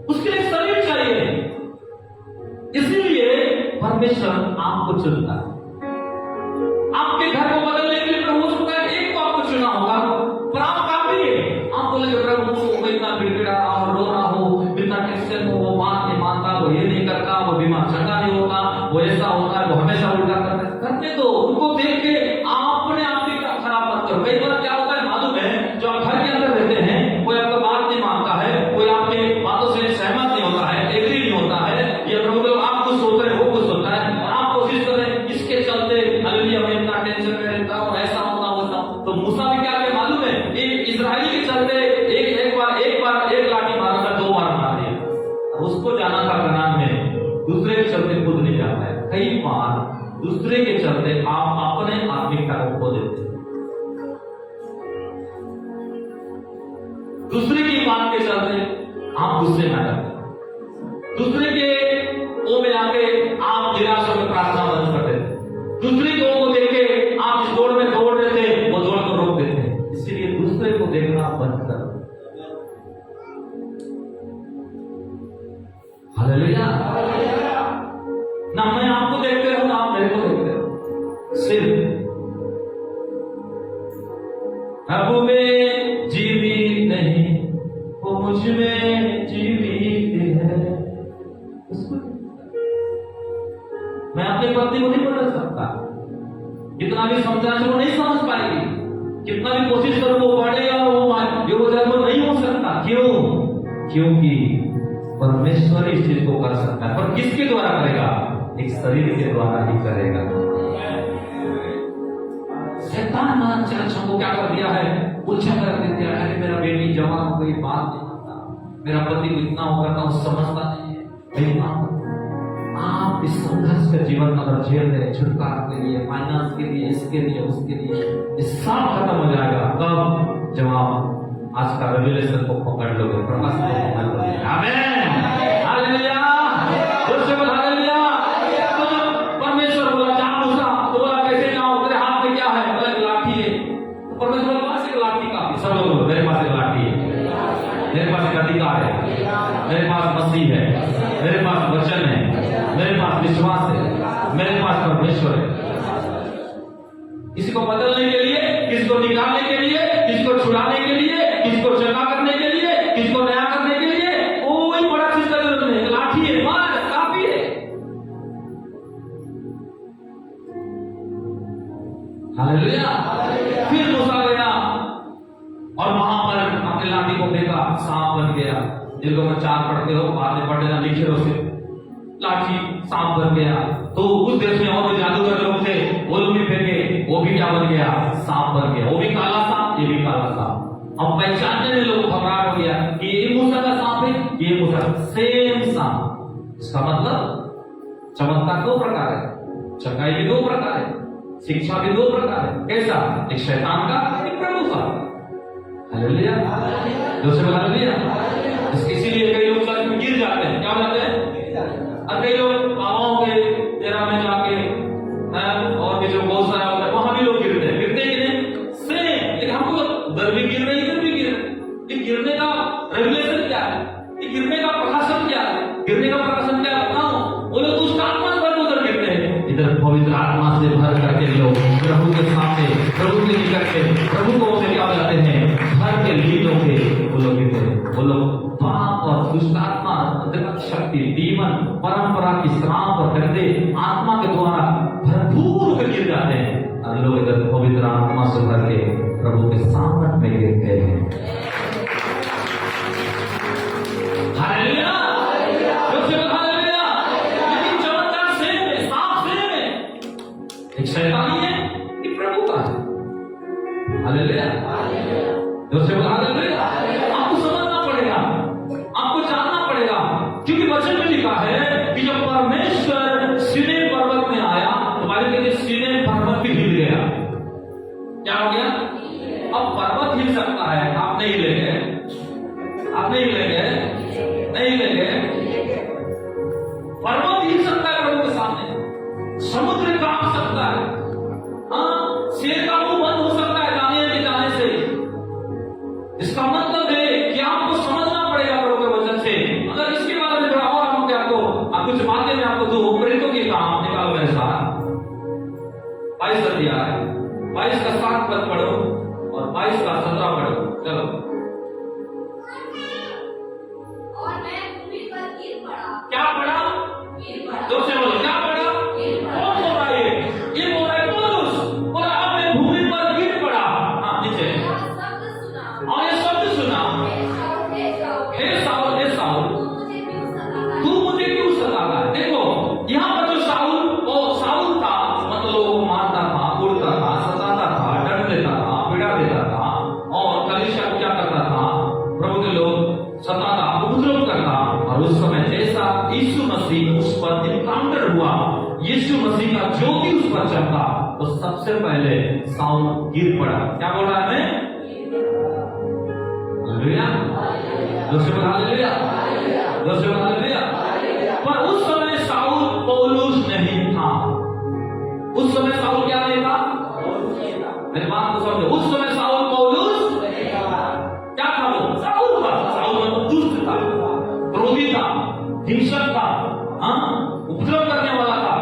उसके लिए शरीर चाहिए। इसलिए परमेश्वर आपको चुनता है। आपके घर को बदलने के लिए प्रभु चुनता है। एक को आपको चुना होगा, पर आप काफी है। आप बोलेंगे प्रभु वो इतना गिड़गिड़ा रहा हो, रो रहा हो, इतना टेंशन हो, वो बात नहीं मानता, वो ये नहीं करता, वो बीमार चंगा नहीं होता, वो ऐसा होता है, वो हमेशा उल्टा करता है। करने दो, उनको देख के अपने आप ही खराब मत करो। कई बार क्या होता है मालूम है, जो आप घर के अंदर रहते हैं, कोई आपका बात नहीं मानता है, कोई आपके बातों से सहमत नहीं होता है, एग्री नहीं होता है, या प्रभु आप कुछ सोच रहे, वो कुछ सोचता है, और आप कोशिश कर रहे हैं इसके चलते हालेलुया मैं इतना टेंशन में रहता हूँ, ऐसा होता होता। तो मूसा भी क्या है मालूम है, एक इजरायली के चलते एक बार एक लाठी मारा था, 2 बार मार दिया। उसको जाना था कनान में, दूसरे के चलते खुद नहीं जाता है। कई बार दूसरे के चलते आप अपने आत्मिकता को खो देते हैं। दूसरे की बात के चलते आप गुस्से में आ जाते हैं। दूसरे के ओ में आके आप निराश होकर प्रार्थना बंद कर देते हैं। दूसरे को देख के आप इस दौड़ में दौड़ देते, वो दौड़ को रोक देते हैं। इसलिए दूसरे को देखना बंद कर। हालेलुया। ना मैं आपको देखते रहूं, ना आप मेरे को देखते रहो। सिर्फ प्रभु में जीवित नहीं, वो मुझ में जीवित है। मैं अपनी पत्नी को नहीं बदल सकता, कितना भी समझाने से वो नहीं समझ पाएगी, कितना भी कोशिश करो वो बढ़ेगा, वो जाए वो नहीं हो सकता। क्यों? क्योंकि परमेश्वर इस चीज को कर सकता है, पर किसके द्वारा करेगा? एक शरीर के द्वारा ही करेगा। शैतान चर्चों को क्या कर दिया है? उलझा कर दिया है। अरे मेरा बेटी जवान हो गई, बात नहीं मानता, मेरा पति को इतना हो करता हूं, समझता नहीं है। आप इस संघर्ष का जीवन अगर झेल रहे, छुटकारा के लिए, फाइनेंस के लिए, इसके लिए, उसके लिए, ये सब खत्म हो जाएगा। कब? जब आप आज का रेवलेशन को पकड़ लोगे, प्रकाश को पकड़ लोगे। आमीन, हालेलुया, जोर बोल हालेलुया। तो जब परमेश्वर बोला जा मूसा, तो बोला कैसे जाऊं, तेरे हाथ में क्या है? बोला एक लाठी है। तो परमेश्वर के पास एक लाठी काफी। सब लोग बोलो मेरे पास एक लाठी है, मेरे पास एक अधिकार है, मेरे पास मसीह है, मेरे पास वचन है, मेरे पास विश्वास है, मेरे पास परमेश्वर है। किसी को बदलने के लिए, किसी को निकालने के लिए, किसी को छुड़ाने के लिए, किसी को चंगा करने के लिए, किसी को नया करने के लिए कोई बड़ा चीज का जरूरत नहीं। लाठी है, मार काफी है। हालेलुया। फिर मूसा गया और वहां पर अपने लाठी को फेंका, सांप बन गया। जिनको में 4 पढ़ते हो, बाद में पढ़ लेना, लिखे हो से लाठी सांप बन गया। तो उस देश में और भी जादूगर लोग थे, वो लोग भी फेंके, वो भी क्या बन गया? सांप बन गया। वो भी काला सांप, ये भी काला सांप। अब पहचानने में लोग घबराहट हो गया कि ये मूसा का सांप है, ये मूसा, सेम सांप। इसका मतलब चमत्कार 2 प्रकार है, चंगाई भी 2 प्रकार है, शिक्षा भी 2 प्रकार है। कैसा? एक शैतान का, एक प्रभु का। हालेलुया, दूसरे हालेलुया। इसीलिए कई लोग चर्च में गिर जाते हैं। क्या हो जाते हैं? और कई लोग बाबाओं के तेरा वगैरह में जाके और भी जो बहुत सारा होता है वहां भी लोग गिरते हैं कि नहीं सेम, लेकिन हमको उधर भी गिर रहे इधर भी गिर रहे। ये गिरने का रेगुलेशन क्या है, ये गिरने का प्रकाशन क्या है, गिरने का प्रकाशन क्या बताऊं? वो लोग दुष्ट आत्मा से भर उधर गिरते हैं, इधर पवित्र आत्मा से भर करके लोग प्रभु के सामने, प्रभु के निकट के प्रभु को से क्या जाते हैं, भर के लीडों के वो लोग गिरते हैं। वो लोग पाप और दुष्ट आत्मा, अंधकार शक्ति, दीमन, परंपरा की श्राप और गंदे आत्मा के द्वारा भरपूर होकर गिर जाते हैं और लोग इधर पवित्र आत्मा से भर के प्रभु के सामने में गिरते हैं। Hallelujah, hallelujah. लेकिन चमत्कार सेम है, साफ सेम है। एक शैतानी है, एक प्रभु का है। Hallelujah, hallelujah. आपको समझना पड़ेगा, आपको जानना पड़ेगा, क्योंकि वचन में लिखा है कि जब परमेश्वर सीनै पर्वत में आया तो बाइबल कहती है सीनै पर्वत भी हिल गया। क्या हो गया? अब पर्वत हिल सकता है, आप नहीं ले गए, आप नहीं ले गए, नहीं ले गए। पर्वत हिल सकता है प्रभु के सामने, समुद्र कांप सकता है, हाँ, शेर का मुंह बंद हो सकता है जाने से। इसका मतलब है कि आपको समझना पड़ेगा प्रभु के वचन से। अगर इसके बारे में थोड़ा और हम क्या तो आप कुछ बातें मैं आपको दो, प्रेरितों के काम निकालो मेरे साथ। 22 अध्याय 22 का 7 पद पढ़ो और 22 का 17 पढ़ो। चलो। और मैं भूमि पर गिर पड़ा। क्या पढ़ा? गिर पड़ा। जोर से बोलो, क्या पढ़ा? कौन बोल रहा है? ये बोल रहा है पौलुस, बोला अब मैं भूमि पर गिर पड़ा। हाँ, नीचे। शब्द सुना। और ये शब्द सुना, हे साउल, हे साउल, तू मुझे क्यों सताता है? देखो यहाँ पर जो साउल, वो साउल था, मतलब वो मारता था, उड़ता था, सताता था, डर देता था, पीड़ा देता था और कलीसिया को क्या करता था? प्रभु के लोग सताता, उपद्रव करता। और उस समय जैसा यीशु मसीह उस पर इनकाउंटर हुआ, यीशु मसीह का ज्योति उस पर चमका, तो सबसे पहले साउल गिर पड़ा। क्या बोल रहा है? Hallelujah, hallelujah, hallelujah. पर उस समय साउल पौलुस नहीं था। उस समय साउल क्या नहीं था? मेरी बात को समझो, उस समय साउल पौलुस क्या था? वो साउल था। साउल मतलब दुष्ट था, क्रोधी था, हिंसक था, उपद्रव करने वाला था।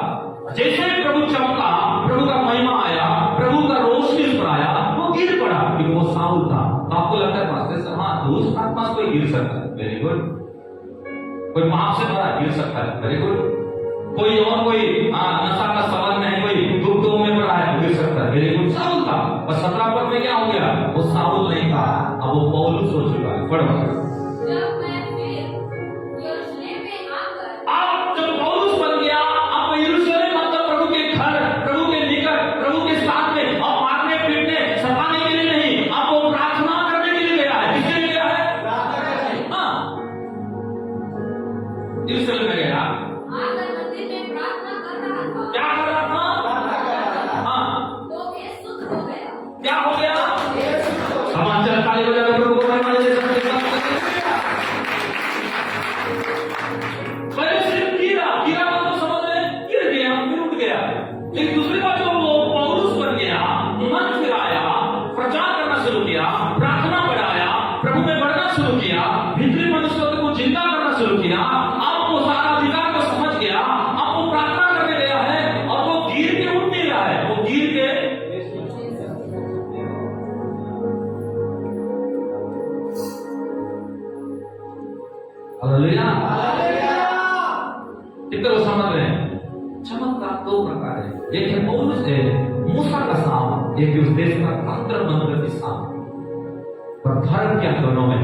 जैसे प्रभु चमका, प्रभु का महिमा आया, प्रभु का रोशनी उस पर आया, वो गिर पड़ा, क्योंकि वो साउल था। तो आपको लगता है पास्टर साहब, हाँ, दुष्ट आत्मा से कोई गिर सकता है, वेरी गुड। कोई पाप से भरा गिर सकता है, वेरी गुड। कोई और कोई नशा का सवाल में है, कोई दुख में पड़ा है, गिर सकता है, वेरी गुड। साउल था, पर 17 पद में क्या हो गया? वो साउल नहीं था, अब वो पौलुस हो चुका है। पढ़ो। जब मैं फिर यरूशलेम में आकर, आप जब पौलुस बन गया, आप यरूशलेम मतलब प्रभु के घर, प्रभु के निकट, प्रभु के साथ में, और मारने पीटने सताने के लिए नहीं, आपको प्रार्थना करने के लिए गया है। किसके लिए गया है? हाँ, यरूशलेम में गया, आकर मंदिर में प्रार्थना कर रहा था। क्या कर रहा था? हाँ, तो वे शुद्ध हो गया। क्या हो गया? समाचार ताली बजा के प्रभु को महिमा दे सकते हैं। पहले सिर्फ गिरा मतलब समझ में गिर गया, फिर उठ गया। लेकिन दूसरी बात, जो वो पौलुस बन गया, मन फिराया, प्रचार करना शुरू किया, प्रार्थना बढ़ाया, प्रभु में बढ़ना शुरू किया, भीतरी मनुष्य को जिंदा करना शुरू किया, आपको सारा अधिकार को समझ गया, आपको प्रार्थना करने गया है, और वो गिर के उठ नहीं रहा है, वो गिर के हालेलुया, कितने लोग समझ रहे हैं? चमत्कार 2 प्रकार है, एक है पौलुस है मूसा का सांप, एक उस देश का अंतर मंत्र की सांप। पर फर्क क्या दोनों में?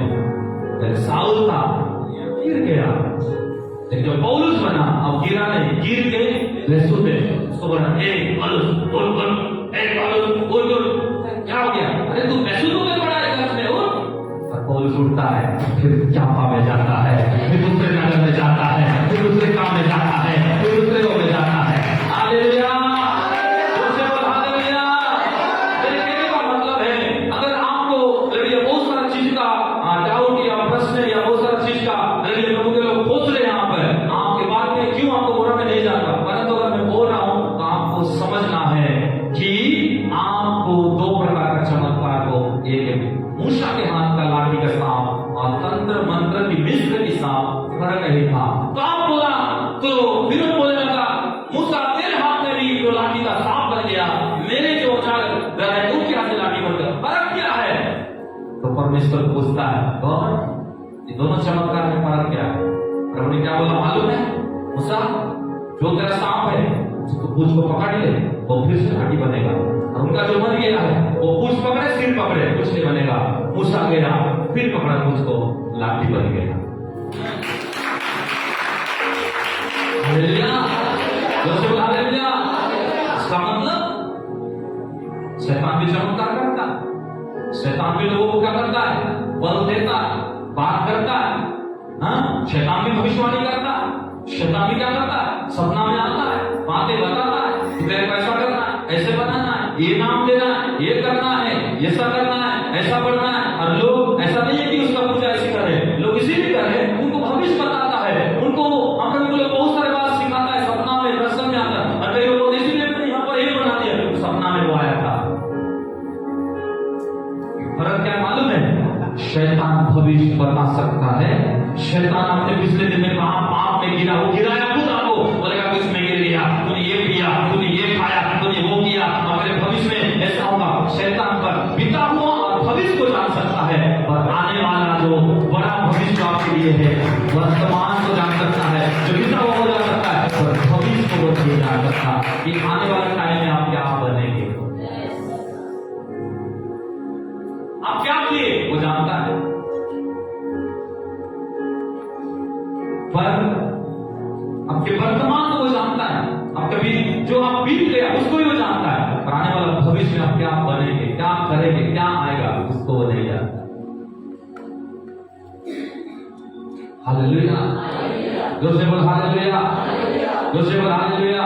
साउल था, गिर गया, लेकिन जब पौलुस बना, अब गिरा नहीं, गिर के लहसुन थे, उसको बोला, ए पौलुस बोल बोल, ए पौलुस बोल बोल। क्या हो गया? अरे तू लहसुन में पड़ा है घर में, और पौलुस उठता है, फिर जाफा में जाता है, फिर दूसरे नगर में जाता है, फिर दूसरे काम में जाता है, फिर दूसरे को में जाता है। Hallelujah, hallelujah. मेरे कहने का मतलब है, अगर आपको बहुत सारा चीज का डाउट या प्रश्न या बहुत सारा चीज का प्रभु के लोग पूछ रहे हैं, यहाँ पर आपके बात में क्यों आपको बुरा में नहीं जाता, परंतु अगर मैं बोल रहा गया, मेरे जो घर है उनके हाथ से लाठी बन गया, फर्क क्या है? तो परमेश्वर पूछता है, गॉड ये दोनों चमत्कार में फर्क क्या है? प्रभु ने क्या बोला मालूम है? मूसा, जो तेरा सांप है उसको पूंछ को पकड़ ले, वो फिर से लाठी बनेगा। और उनका जो मर गया है वो पूंछ पकड़े सिर पकड़े कुछ नहीं बनेगा। मूसा गया, फिर पकड़ा पूंछ को, लाठी बन गया। हालेलुया, जोर से हालेलुया। इसका मतलब शैतान भी चमत्कार करता है, शैतान भी लोगों को क्या करता है? बल देता है, बात करता है। हाँ, शैतान भी भविष्यवाणी करता है, शैतान भी क्या करता है? सपना में आता है, बातें बताता है, तुझे पैसा करना है, ऐसे बनाना है, ये नाम देना है, ये करना है, ऐसा करना है, ऐसा बढ़ना है। और लोग ऐसा नहीं है कि उसका पूजा ऐसी करे, लोग इसी भी करे, उनको भविष्य बताता है, उनको बहुत सारे बात सिखाता है, सपना में दर्शन में आता है। और कई लोग इसीलिए यहाँ पर ये बना दिया, सपना में वो आया था। फर्क क्या मालूम है? शैतान भविष्य बता सकता है। शैतान आपने पिछले दिन में कहा पाप में गिरा, वो गिराया खुद आपको, बोलेगा किस में गिर गया, तूने ये किया, तूने ये खाया, तूने वो किया, और मेरे भविष्य में ऐसा होगा। शैतान पर बीता हुआ और भविष्य को जान सकता है, और आने वाला जो बड़ा भविष्य आपके लिए है, वर्तमान को जान सकता है, जो बीता हुआ हो जा सकता है, और भविष्य को वो नहीं जान सकता कि आने वाले टाइम में आप क्या बनेंगे, आप क्या किए वो जानता है। पर आपके वर्तमान को वो जानता है, आप कभी जो आप बीत गया उसको भी वो जानता है, पर आने वाला भविष्य में आप क्या बनेंगे, क्या करेंगे, क्या आएगा, उसको वो नहीं जानता। हालेलुया, जो से बोल हालेलुया, जो से बोल हालेलुया।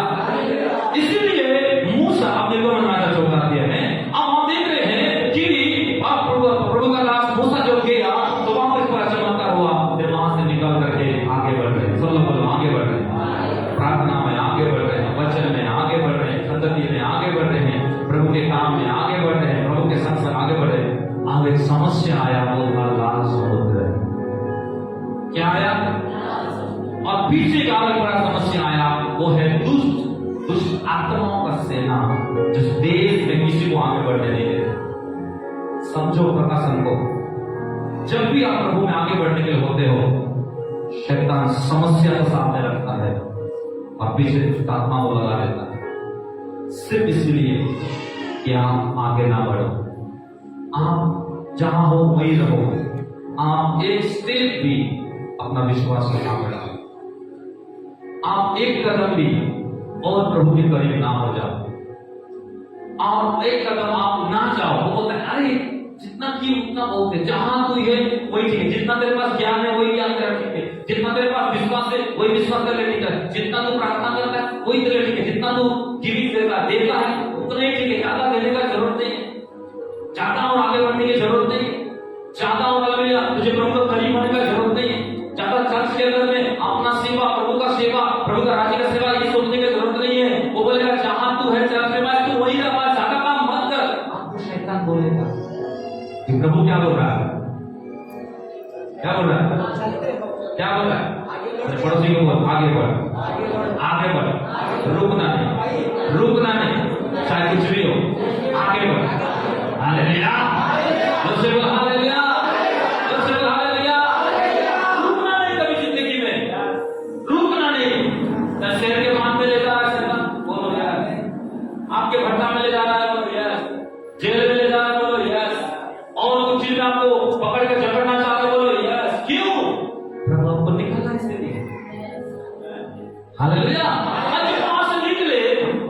इसीलिए मूसा अपने को मनमाना चौका दिया है। अब हम देख रहे हैं कि प्रभु का दास मूसा जो गया तो वहां पर पूरा चमत्कार हुआ, फिर वहां से निकल करके आगे बढ़ रहे, सब लोग बोलो आगे बढ़ रहे, प्रार्थना में आगे बढ़ रहे हैं, वचन में आगे बढ़ रहे हैं, संतति में आगे बढ़ रहे हैं, प्रभु के काम में आगे बढ़ रहे हैं, प्रभु के संग संग आगे बढ़ रहे हैं। अब एक समस्या आया, वो था लाल समुद्र। क्या आया? और पीछे का एक बड़ा समस्या आया, वो है दुष्ट आत्माओं का सेना, जिस देश में किसी को आगे बढ़ने नहीं देते। समझो प्रकाशन को, जब भी आप प्रभु में आगे बढ़ने के लिए होते हो, शैतान समस्या को सामने रखता है और पीछे दुष्ट आत्मा को लगा देता है, सिर्फ इसलिए कि आप आगे ना बढ़ो। आप जहां हो वहीं रहो, आप एक स्टेप भी अपना विश्वास में ना बढ़ाओ, आप एक कदम भी और प्रभु के करीब ना हो जाओ, और एक कदम आप ना जाओ। वो बोलता है अरे जितना की उतना बहुत है, जहां तू है वही ठीक है, जितना तेरे पास ज्ञान है वही ज्ञान कर ठीक है, जितना तेरे पास विश्वास है वही विश्वास कर ले ठीक है, जितना तू प्रार्थना करता है वही तेरे लिए ठीक है, जितना तू जीवित देता है उतना ही ठीक है, ज्यादा देने का जरूरत नहीं है, ज्यादा और आगे बढ़ने की जरूरत नहीं है, ज्यादा और आगे तुझे प्रभु का करीब होने का जरूरत नहीं है, ज्यादा चर्च के अंदर में अपना सेवा, प्रभु का राज्य का सेवा ये सोचने की जरूरत नहीं है। वो बोलेगा जहां तू है चर्च में तू वही रहा, ज्यादा काम मत कर। आपको शैतान बोलेगा कि प्रभु क्या बोल रहा है, क्या बोल रहा है, क्या बोल रहा है? पड़ोसी को बोल आगे बढ़, आगे बढ़, रुकना नहीं, चाहे कुछ भी हो, आगे बढ़। हालेलुया, जोर से बोल हालेलुया, जोर से बोल हालेलुया। रुकना नहीं कभी जिंदगी में, रुकना नहीं। शहर के बांध में ले जा रहा है शैतान, बोलो यस। आपके भट्टा में ले जा रहा है, बोलो यस। जेल में ले जा रहा है, बोलो यस। और कुछ चीज आपको पकड़ के झपटना चाह रहे, बोलो यस। क्यों? प्रभु आपको निकालना है इसलिए। हालेलुया। आज वहां से निकले,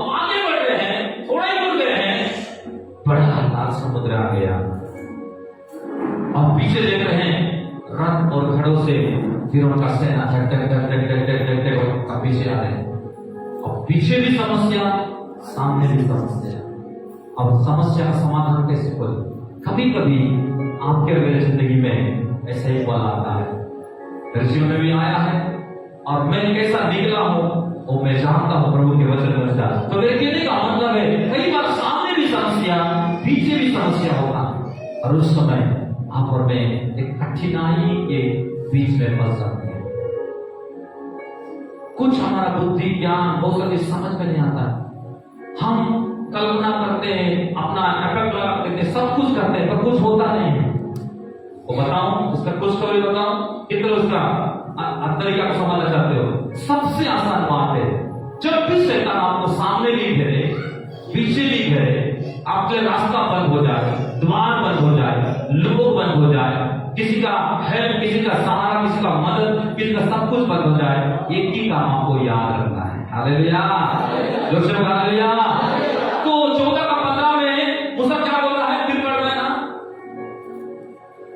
आगे बढ़ रहे हैं, थोड़ा ही दूर गए हैं, बड़ा लाल समुद्र आ गया। अब पीछे देख रहे हैं रथ और घड़ों से फिर उनका सेना धक धक धक धक धक धक धक धक धक पीछे आ रहे हैं। और पीछे भी समस्या, सामने भी समस्या। अब समस्या का समाधान कैसे करें? कभी कभी आपके मेरे जिंदगी में ऐसा ही पल आता है, मेरे जीवन में भी आया है, और मैं कैसा निकला हूं वो मैं जानता हूं प्रभु के वचन में अनुसार। तो मेरे कहने का मतलब है कई बार सामने भी समस्या, पीछे भी समस्या होगा, और उस समय आप और मैं एक कठिनाई के बीच में फंस जाते हैं। कुछ हमारा बुद्धि ज्ञान बहुत सारी समझ में नहीं आता। हम कल वो बताऊं, उसका कुछ तो भी बताऊं, कितना उसका तरीका को समझना चाहते हो? सबसे आसान बात है, जब भी शैतान आपको सामने भी घेरे, पीछे भी घेरे, आपके रास्ता बंद हो जाए, द्वार बंद हो जाए, लोग बंद हो जाए, किसी का हेल्प, किसी का सहारा, किसी का मदद, किसी का सब कुछ बंद हो जाए, एक ही काम आपको याद रखना है। हालेलुया, जोर से हालेलुया। तो 14 का 15 में मूसा क्या बोल रहा है? फिर पढ़ लेना।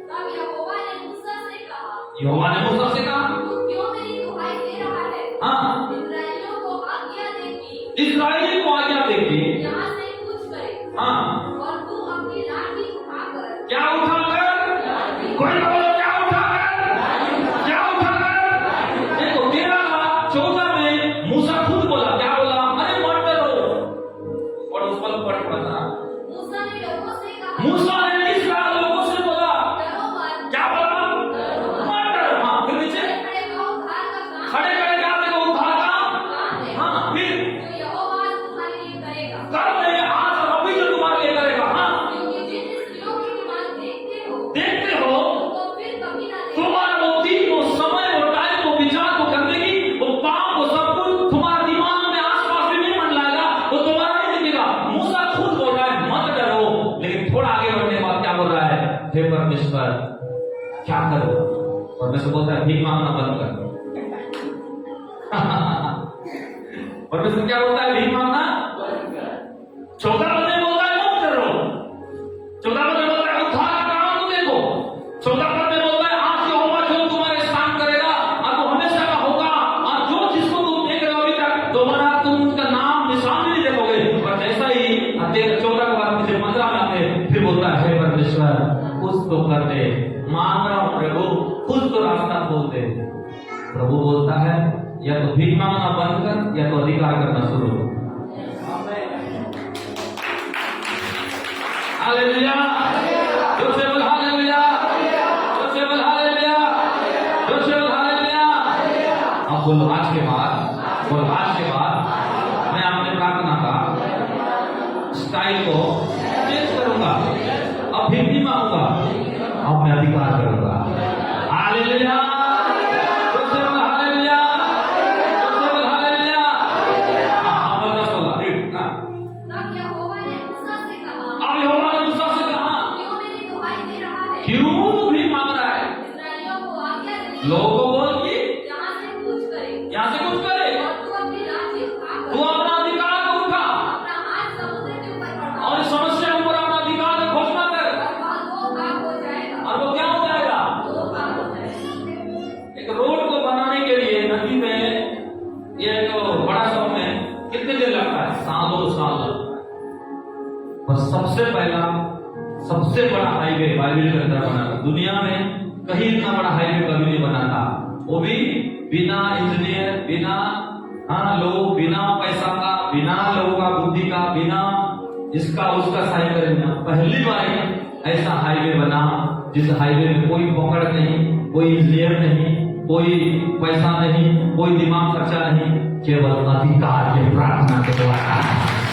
तब यहोवा ने मूसा से कहा, यहोवा ने मूसा से कहा, तू क्यों मेरी दुहाई दे रहा है? हाँ, इस्राएलियों को आज्ञा दे कि इस्राएली को आज्ञा दे के यहाँ से कूच करे, हाँ, और तू अपनी लाठी उठाकर, क्या उठाकर? कोई बोलो, क्या उठाकर? क्या उठाकर? देखो 13:14 में मूसा खुद बोला, क्या बोला? अरे मत डरो। और उस पल पढ़ पड़ा, मूसा ने लोगों से कहा, मूसा ने इस्राएल लोगों से बोला, डरो मत, क्या बोला? मत डरो। हाँ, फिर नीचे खड़े रहो, उद्धार का काम खड़े खड़े क्या देखो, उद्धार का काम है, हाँ, फिर जो यहोवा आज तुम्हारे लिए करेगा। कर ले, आज और अभी जो तुम्हारे लिए करेगा। हाँ, क्योंकि जिन स्त्रियों की डिमांड देखते हो तो फिर कभी ना देखो। तुम्हारा वो दिन, वो समय, वो टाइम, वो विचार को करने की, वो काम, वो सब कुछ तुम्हारा दिमाग में आसपास भी नहीं मंडलाएगा, वो तुम्हारा नहीं दिखेगा। मूसा खुद बोल रहा है मत डरो, लेकिन थोड़ा आगे बढ़ने के बाद क्या बोल रहा है? हे परमेश्वर, क्या करो? परमेश्वर बोलता है भीख मांगना बंद कर। परमेश्वर क्या बोलता है? भीख मांगना। 14 बजे बोलता है मत डरो, 14 बजे बोलता है उद्धार का काम तुम देखो, 14 पद में बोलता है आज यहोवा जो तुम्हारे स्थान करेगा और वो हमेशा का होगा, और जो जिसको तुम देख रहे हो अभी तक दोबारा तुम उसका नाम निशान नहीं देखोगे। पर जैसा ही 14 के बाद मुझे 15 में आते, फिर बोलता है हे परमेश्वर कुछ तो कर दे, मांग रहा हूं प्रभु, कुछ तो रास्ता खोल दे। प्रभु बोलता है या तो भीख मांगना बंद कर, या तो अधिकार करना शुरू कर। हालेलुया, जोर से बोल हालेलुया, जोर से बोल हालेलुया, जोर से बोल हालेलुया। अब बोलो आज के बाद, बोलो आज के बाद मैं अपने प्रार्थना का स्टाइल को चेंज करूंगा। अब भीख नहीं मांगूंगा, अब मैं अधिकार करूंगा। हालेलुया, जोर से बोल हालेलुया, जोर से बोल हालेलुया। हाँ, 16 रीड। तब यहोवा ने मूसा से कहा, अब यहोवा ने मूसा से कहा, क्यों मेरी दुहाई दे रहा है? क्यों तू भीख मांग रहा है? इस्राएलियों को आज्ञा दे लोगों को बोल कि यहाँ से कूच करे, यहाँ से कुछ करे, और तू अपनी लाठी उठाकर तू अपना अधिकार को उठा अपना हाथ समुद्र के ऊपर बढ़ा, और इस समस्या के ऊपर अपना अधिकार की घोषणा कर, और वह दो भाग हो जाएगा। और वो क्या हो जाएगा? दो भाग हो जाएगा। एक रोड को बनाने के लिए नदी में ये जो बड़ा शहर में कितने दिन लगता है? सालों साल लगता है। और सबसे पहला, सबसे बड़ा हाईवे बाइबल के अंदर बना था। दुनिया में कहीं इतना बड़ा हाईवे कभी नहीं बना था, वो भी बिना इंजीनियर, बिना लोग, बिना पैसा का, बिना लोगों का बुद्धि का, बिना इसका उसका सहाय करेगा। पहली बार ऐसा हाईवे बना जिस हाईवे में कोई पकड़ नहीं, कोई इंजीनियर नहीं, कोई पैसा नहीं, कोई दिमाग खर्चा नहीं, केवल अधिकार के प्रार्थना के द्वारा,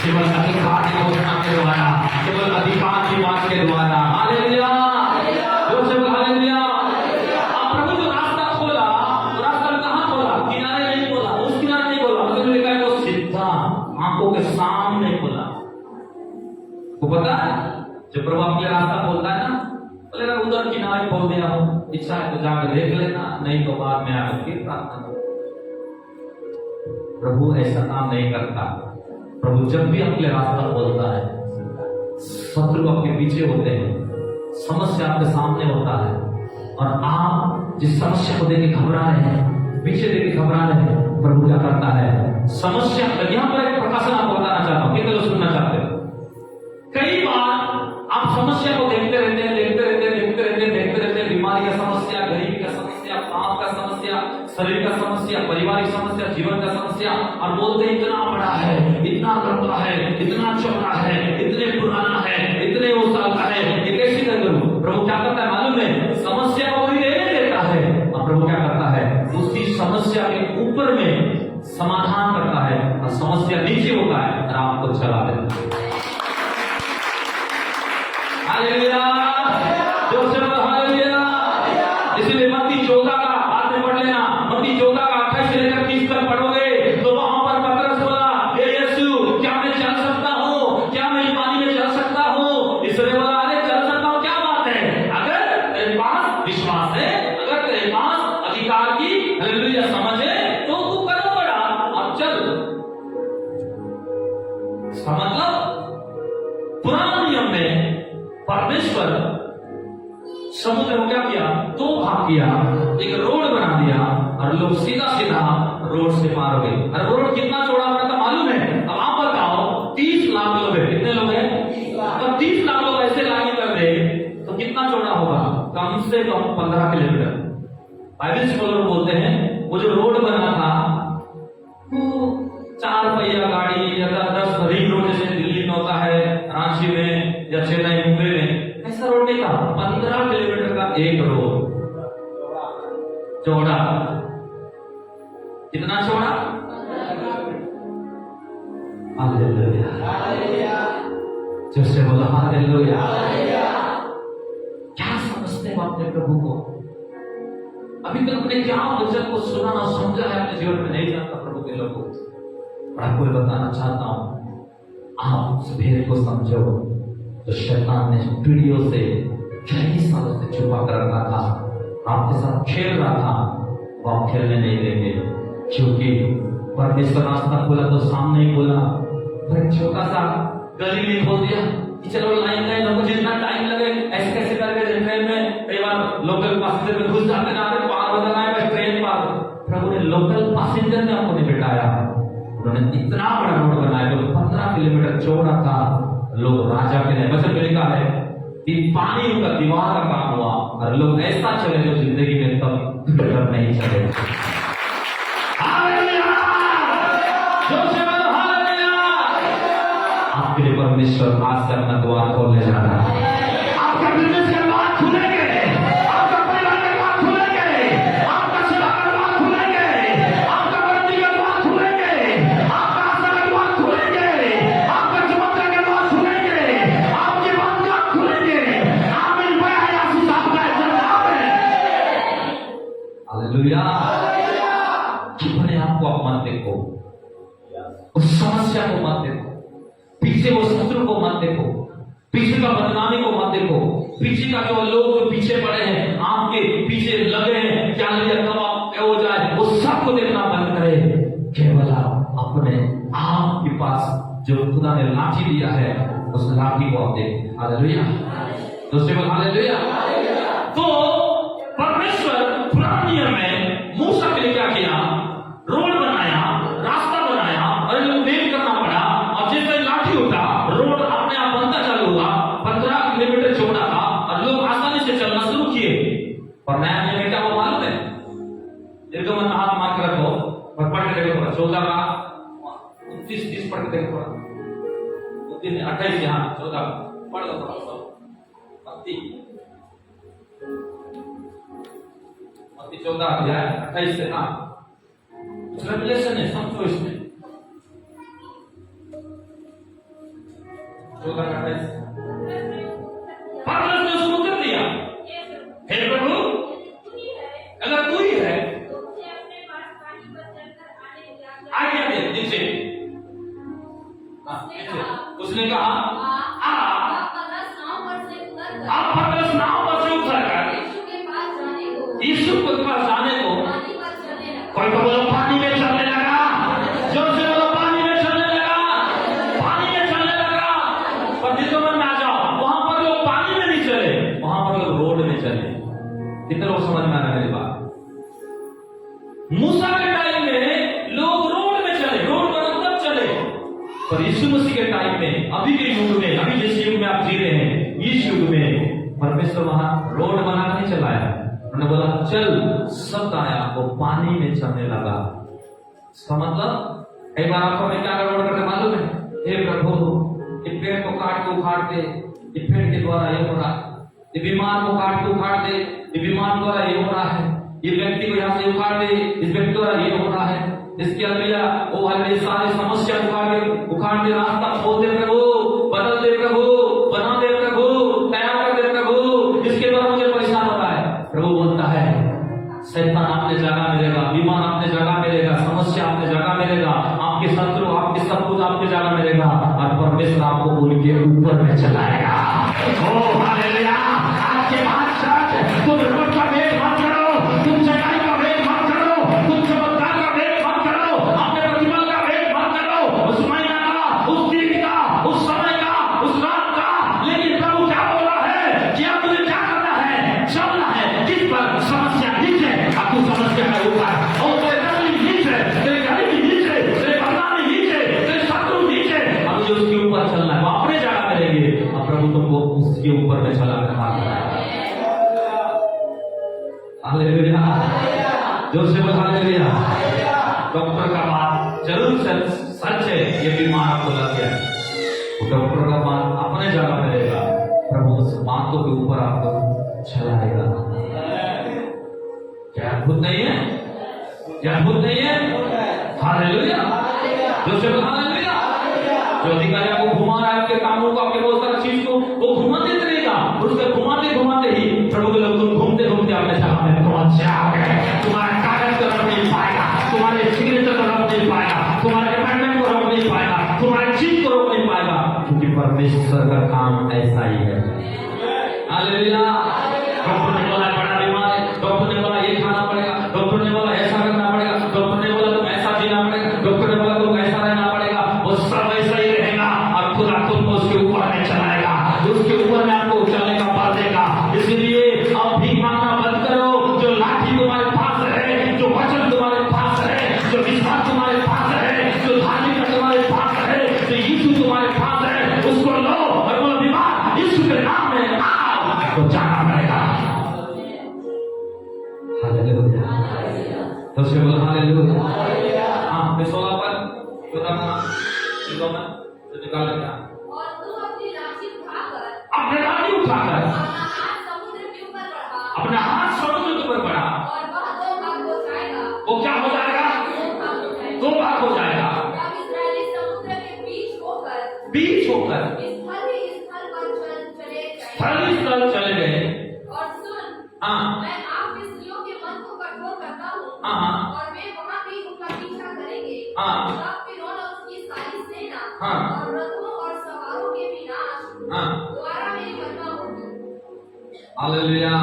केवल अधिकार की घोषणा के द्वारा, केवल अधिकार की बात के द्वारा। हालेलुया, जोर से बोल हालेलुया। आप प्रभु जो रास्ता खोला, वो रास्ता कहाँ खोला? किनारे नहीं खोला, उस किनारे नहीं खोला, मतलब लिखा है वो सीधा आंखों के सामने खोला। वो पता है जब प्रभु आपके रास्ता खोलता है ना, बोलेगा उधर किनारे खोल दिया हो, इच्छा है तो जाकर देख लेना, नहीं तो बाद में आकर के प्रार्थना करो। प्रभु ऐसा काम नहीं करता। प्रभु जब भी आपके रास्ता खोलता है, शत्रु आपके पीछे होते हैं, समस्या आपके सामने होता है, और आप जिस समस्या को देख घबरा रहे हैं, पीछे देख के घबरा रहे हैं, प्रभु क्या करता है? समस्या, यहाँ पर एक प्रकाशन आपको बताना चाहता हूँ, कितने लोग सुनना चाहते हो? कई बार आप समस्या को देखते रहते हैं, बीमारी का समस्या, गरीबी का समस्या, काम का समस्या, शरीर का समस्या, पारिवारिक समस्या, जीवन का समस्या, और बोलते इतना बड़ा है, इतना लंबा है, इतना चौड़ा है, इतने पुराना है, इतने वो साल का है, ये कैसे कर करूं? प्रभु क्या करता है मालूम है? समस्या को ही लेने देता है, और प्रभु क्या करता है? उसी समस्या के ऊपर में समाधान करता है, और समस्या नीचे होता है और आपको चला देता है। हालेलुया, जोर से बोलो हालेलुया। इसका मतलब पुराने नियम में परमेश्वर समुद्र को क्या किया, दो भाग किया, एक रोड बना दिया और लोग सीधा सीधा रोड से पार हो गए। और रोड कितना चौड़ा बना था मालूम है? अब आप बताओ, 30 लाख लोग हैं। कितने लोग हैं? तो 30 लाख लोग ऐसे लाइन कर दे तो कितना चौड़ा होगा? कम से कम 15 किलोमीटर। बाइबल स्कॉलर बोलते हैं वो जो रोड बना था वो 4 पहिया गाड़ी या 10 रिंग रोड जैसे दिल्ली में होता है, रांची में या चेन्नई मुंबई में, ऐसा रोड नहीं था। 15 किलोमीटर का एक रोड चौड़ा। कितना चौड़ा? हालेलुया। जैसे बोला हालेलुया। क्या समझते हैं अपने प्रभु को? अभी तक अपने क्या वचन को सुना ना समझा है अपने जीवन में नहीं जानता प्रभु के लोगों। और आपको बताना चाहता हूं, आप उस भेद को समझो जो शैतान ने पीढ़ियों से कई सालों से छुपा कर रखा था, आपके साथ खेल रहा था, वो आप खेलने नहीं देंगे। क्योंकि परमेश्वर रास्ता खोला तो सामने ही खोला, पर एक छोटा सा गली में खोल दिया कि चलो लाइन लाइन हमको जितना टाइम लगे ऐसे कैसे करके ट्रेन में कई बार लोकल पैसेंजर में घुस जाते ना, पार हो जाना है बस ट्रेन पार। प्रभु ने लोकल पैसेंजर ने हमको नहीं बिठाया, उन्होंने इतना बड़ा रोड बनाया जो 15 किलोमीटर चौड़ा था। लोग राजा के लिए वचन में लिखा है कि पानी उनका दीवार का काम हुआ और लोग ऐसा चले जो जिंदगी में तब डर नहीं चले। आपके लिए परमेश्वर आज से अपना द्वार खोलने जा रहा है। आपका बिजनेस के द्वार खुलेंगे, आपका परिवार के द्वार खुलेंगे, आपका सेवा के द्वार खुलेंगे, आपका बंदी के द्वार खुलेंगे, आपका आशा के द्वार खुलेंगे, आपका चमत्कार के द्वार खुलेंगे, आपके बंदी खुलेंगे। आमीन भाई, आशीष आपका जवाब है। हालेलुया। अपने आप को आप मत देखो, उस समस्या को मत देखो, पीछे वो शत्रु को मत देखो, पीछे का बदनामी को मत देखो, पीछे का जो लोग पीछे पड़े हैं, आपके पीछे लगे हैं, क्या लिया कब आप हो जाए, वो सबको देखना बंद करे। केवल आप अपने आप के पास जो खुदा ने लाठी दिया है उस लाठी को आप देखें। हालेलुया। दूसरे बात हालेलुया। तो परमेश्वर पुराने नियम में मूसा के लिए क्या किया? रोड बनाया, रास्ता बनाया और लोग वेट करना पड़ा। और जैसे लाठी उठा, रोड अपने आप बनता चालू हुआ। 15 किलोमीटर चौड़ा था और लोग आसानी से चलना शुरू किए। और नया नियम में क्या वो मालूम है? इनको मन हाथ मार कर रखो और पढ़ के देखो। 14 का 29 30 पढ़ के देखो। 28 यहाँ 14 पढ़ लो थोड़ा सा। मत्ती 14 अध्याय 28 से। हाँ, रेवलेशन है, समझो इसमें 14 का 28। परमेश्वर ने उसको उत्तर दिया, हे प्रभु, अगर तू ही है आज्ञा दे नीचे। उसने कहा आप पतरस नाव पर से उतरकर यीशु के पास जाने को। कोई तो बोलो पानी में चलने लगा, जोर से बोलो पानी में चलने लगा, पानी में चलने लगा। पर जिसको मन में आ जाओ, वहां पर लोग पानी में नहीं चले, वहां पर लोग रोड में चले। कितने लोग समझ में आ रहा है मेरी बात? मूसा के टाइम में लोग रोड में चले, रोड पर तब चले। पर यीशु मसीह के टाइम में, अभी के युग में, अभी जिस युग में आप जी रहे हैं, इस युग में परमेश्वर वहां रोड बना नहीं चलाया। उन्होंने बोला चल, सब आया, वो पानी में चलने लगा। इसका मतलब कई बार आपको मैं क्या रोड करने मालूम है? हे प्रभु, ये पेड़ को काट के उखाड़ दे, ये पेड़ के द्वारा ये हो रहा है। ये बीमार को काट के उखाड़ दे, ये बीमार द्वारा ये हो रहा है। ये व्यक्ति को यहाँ से उखाड़ दे, इस व्यक्ति द्वारा ये हो रहा है। इसके अलावा वो हमारे सारे समस्या उखाड़ दे, रास्ता खोल दे प्रभु, बदल दे प्रभु, बना दे प्रभु, तैयार कर दे प्रभु, इसके द्वारा मुझे परेशान हो रहा है। प्रभु बोलता है शैतान आपने जगह मिलेगा, बीमार आपने जगह मिलेगा, समस्या आपने जगह मिलेगा, आपके शत्रु, आपके सब कुछ आपके जगह मिलेगा और परमेश्वर आपको उनके ऊपर में चलाएगा। ओ हालेलुया। आज के बाद तुम रोड का वेट मत करो, तुम चढ़ाई का वेट मत करो, तुम चमत्कार का वेट मत करो, अपने प्रतिबल का वेट मत करो। उस महीना का, उस दिन का, जोर से बोल हालेलुया। डॉक्टर का बात जरूर सच है, ये बीमार आपको लग गया है, डॉक्टर का बात अपने जगह पे रहेगा, प्रभु उस बातों के ऊपर आपको चलाएगा। क्या अद्भुत नहीं है? क्या अद्भुत नहीं है? हालेलुया। जो से हालेलुया। जो अधिकारी आपको घुमा रहा है, आपके कामों को, आपके बहुत सारी चीज को वो घुमाते रहेगा, उसके घुमाते घुमाते ही प्रभु के लोग तुम घूमते घूमते अपने जगह में पहुंच जाओगे। तुम्हारा कागज को रख नहीं पाएगा, तुम्हारे सिग्नेचर को रख नहीं पाएगा, तुम्हारे अपॉइंटमेंट को रोक नहीं पाएगा, तुम्हारी चीज को रोक नहीं पाएगा, क्योंकि परमेश्वर का काम ऐसा ही है। हालेलुया। डॉक्टर ने बोला बड़ा बीमार है, डॉक्टर ने बोला ये खाना पड़ेगा, डॉक्टर ने बोला ऐसा करना पड़ेगा, डॉक्टर ने बोला तुम ऐसा जीना पड़ेगा, डॉक्टर ने बोला तुम ऐसा रहना पड़ेगा, वो सब ऐसा ही रहेगा और खुदा तुमको उसके ऊपर में चलाएगा, उसके ऊपर में आपको चलने का बल देगा। इसलिए अब भी मांगना बंद करो। जो लाठी तुम्हारे पास है, जो वचन तुम्हारे पास है, जो विश्वास तुम्हारे पास है, जो धार्मिकता तुम्हारे पास है, जो यीशु तुम्हारे पास है, उसको लो और बोलो बीमार यीशु के नाम में आओ, तो जाना पड़ेगा। हालेलुया। तो से बोलो हालेलुया। हाँ, मैं 16 पर निकाल लेता। और तू अपनी लाठी उठाकर अपने लाठी उठाकर अपना हाथ समुद्र के ऊपर बढ़ा, अपना हाथ समुद्र के ऊपर बढ़ा, और वह दो भाग हो जाएगा। वो क्या हो जाएगा? दो भाग हो जाएगा। दो भाग हो जाएगा। तब इस्राएली समुद्र के बीच होकर स्थल ही स्थल पर चले गए। स्थल ही स्थल चले गए। और सुन, हाँ। मैं आप मिस्रियों के मन को कठोर करता हूँ, हाँ। और वे वहाँ भी उनका पीछा करेंगे। हाँ। तब फिरौन और उसकी सारी सेना हाँ। और रथों और सवारों के विनाश हाँ। द्वारा मेरी महिमा होगी। हालेलुया।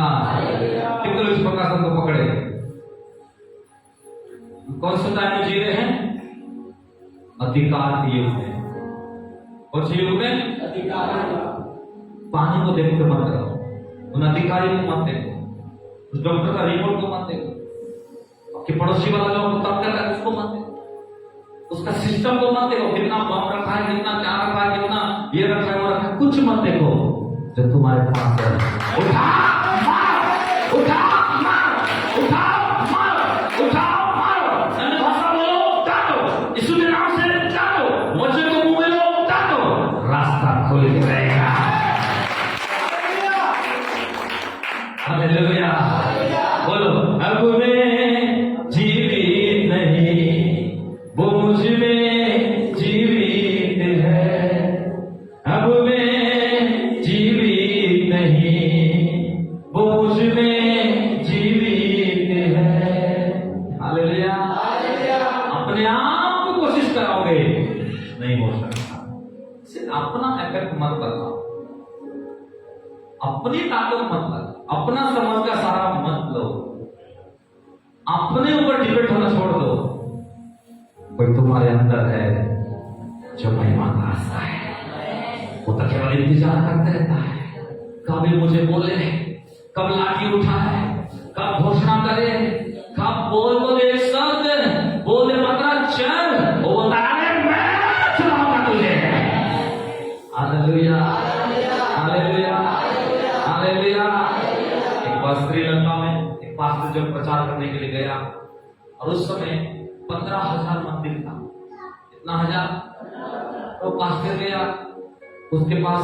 कितने लोग इस प्रकाशन को पकड़े? कौन सा टाइम में जी रहे हैं? अधिकार के युग में। कौन से युग में? अधिकार। पानी को देखते मत करो, उन अधिकारी को मत देखो, उस डॉक्टर का रिपोर्ट को मत देखो, आपके पड़ोसी वाला जो तब करता है उसको मत देखो, उसका सिस्टम को मत देखो, कितना बम रखा है, कितना क्या रखा है, कितना ये रखा है, वो रखा है, कुछ मत देखो। जो तुम्हारे पास है, उठा मार, उठा मार, उठा मार, उठा मारो, अन्य भाषा बोलो, डालो, यीशु के नाम से डालो, मोचे को मुंह में लो, डालो, रास्ता खुल जाएगा। हालेलुया। बोलो अब मैं जीवित नहीं, वो मुझ में जीवित है, अब मैं जीवित नहीं, वो मुझ में जीवित है। हालेलुया। अपने आप को कोशिश कराओगे, नहीं हो सकता। सिर्फ अपना इफेक्ट मत बनाओ, अपनी ताकत मत लगाओ, अपना समझ का सहारा मत लो, अपने ऊपर डिपेंड होना छोड़ दो। कोई तुम्हारे अंदर है जो महिमा का आशा है, वो तो केवल इंतजार करते रहता है, कब ये मुझे बोले, कब लाठी उठाए, कब घोषणा करे, कब बोल को दे शब्द, बोल दे पत्रा चल, वो बताने मैं चलाऊंगा तुझे। हालेलुया। हालेलुया। हालेलुया। एक बार श्रीलंका में एक पास्टर जब प्रचार करने के लिए गया, और उस समय 15,000 मंदिर था। कितना हजार? तो पास्टर गया, उसके पास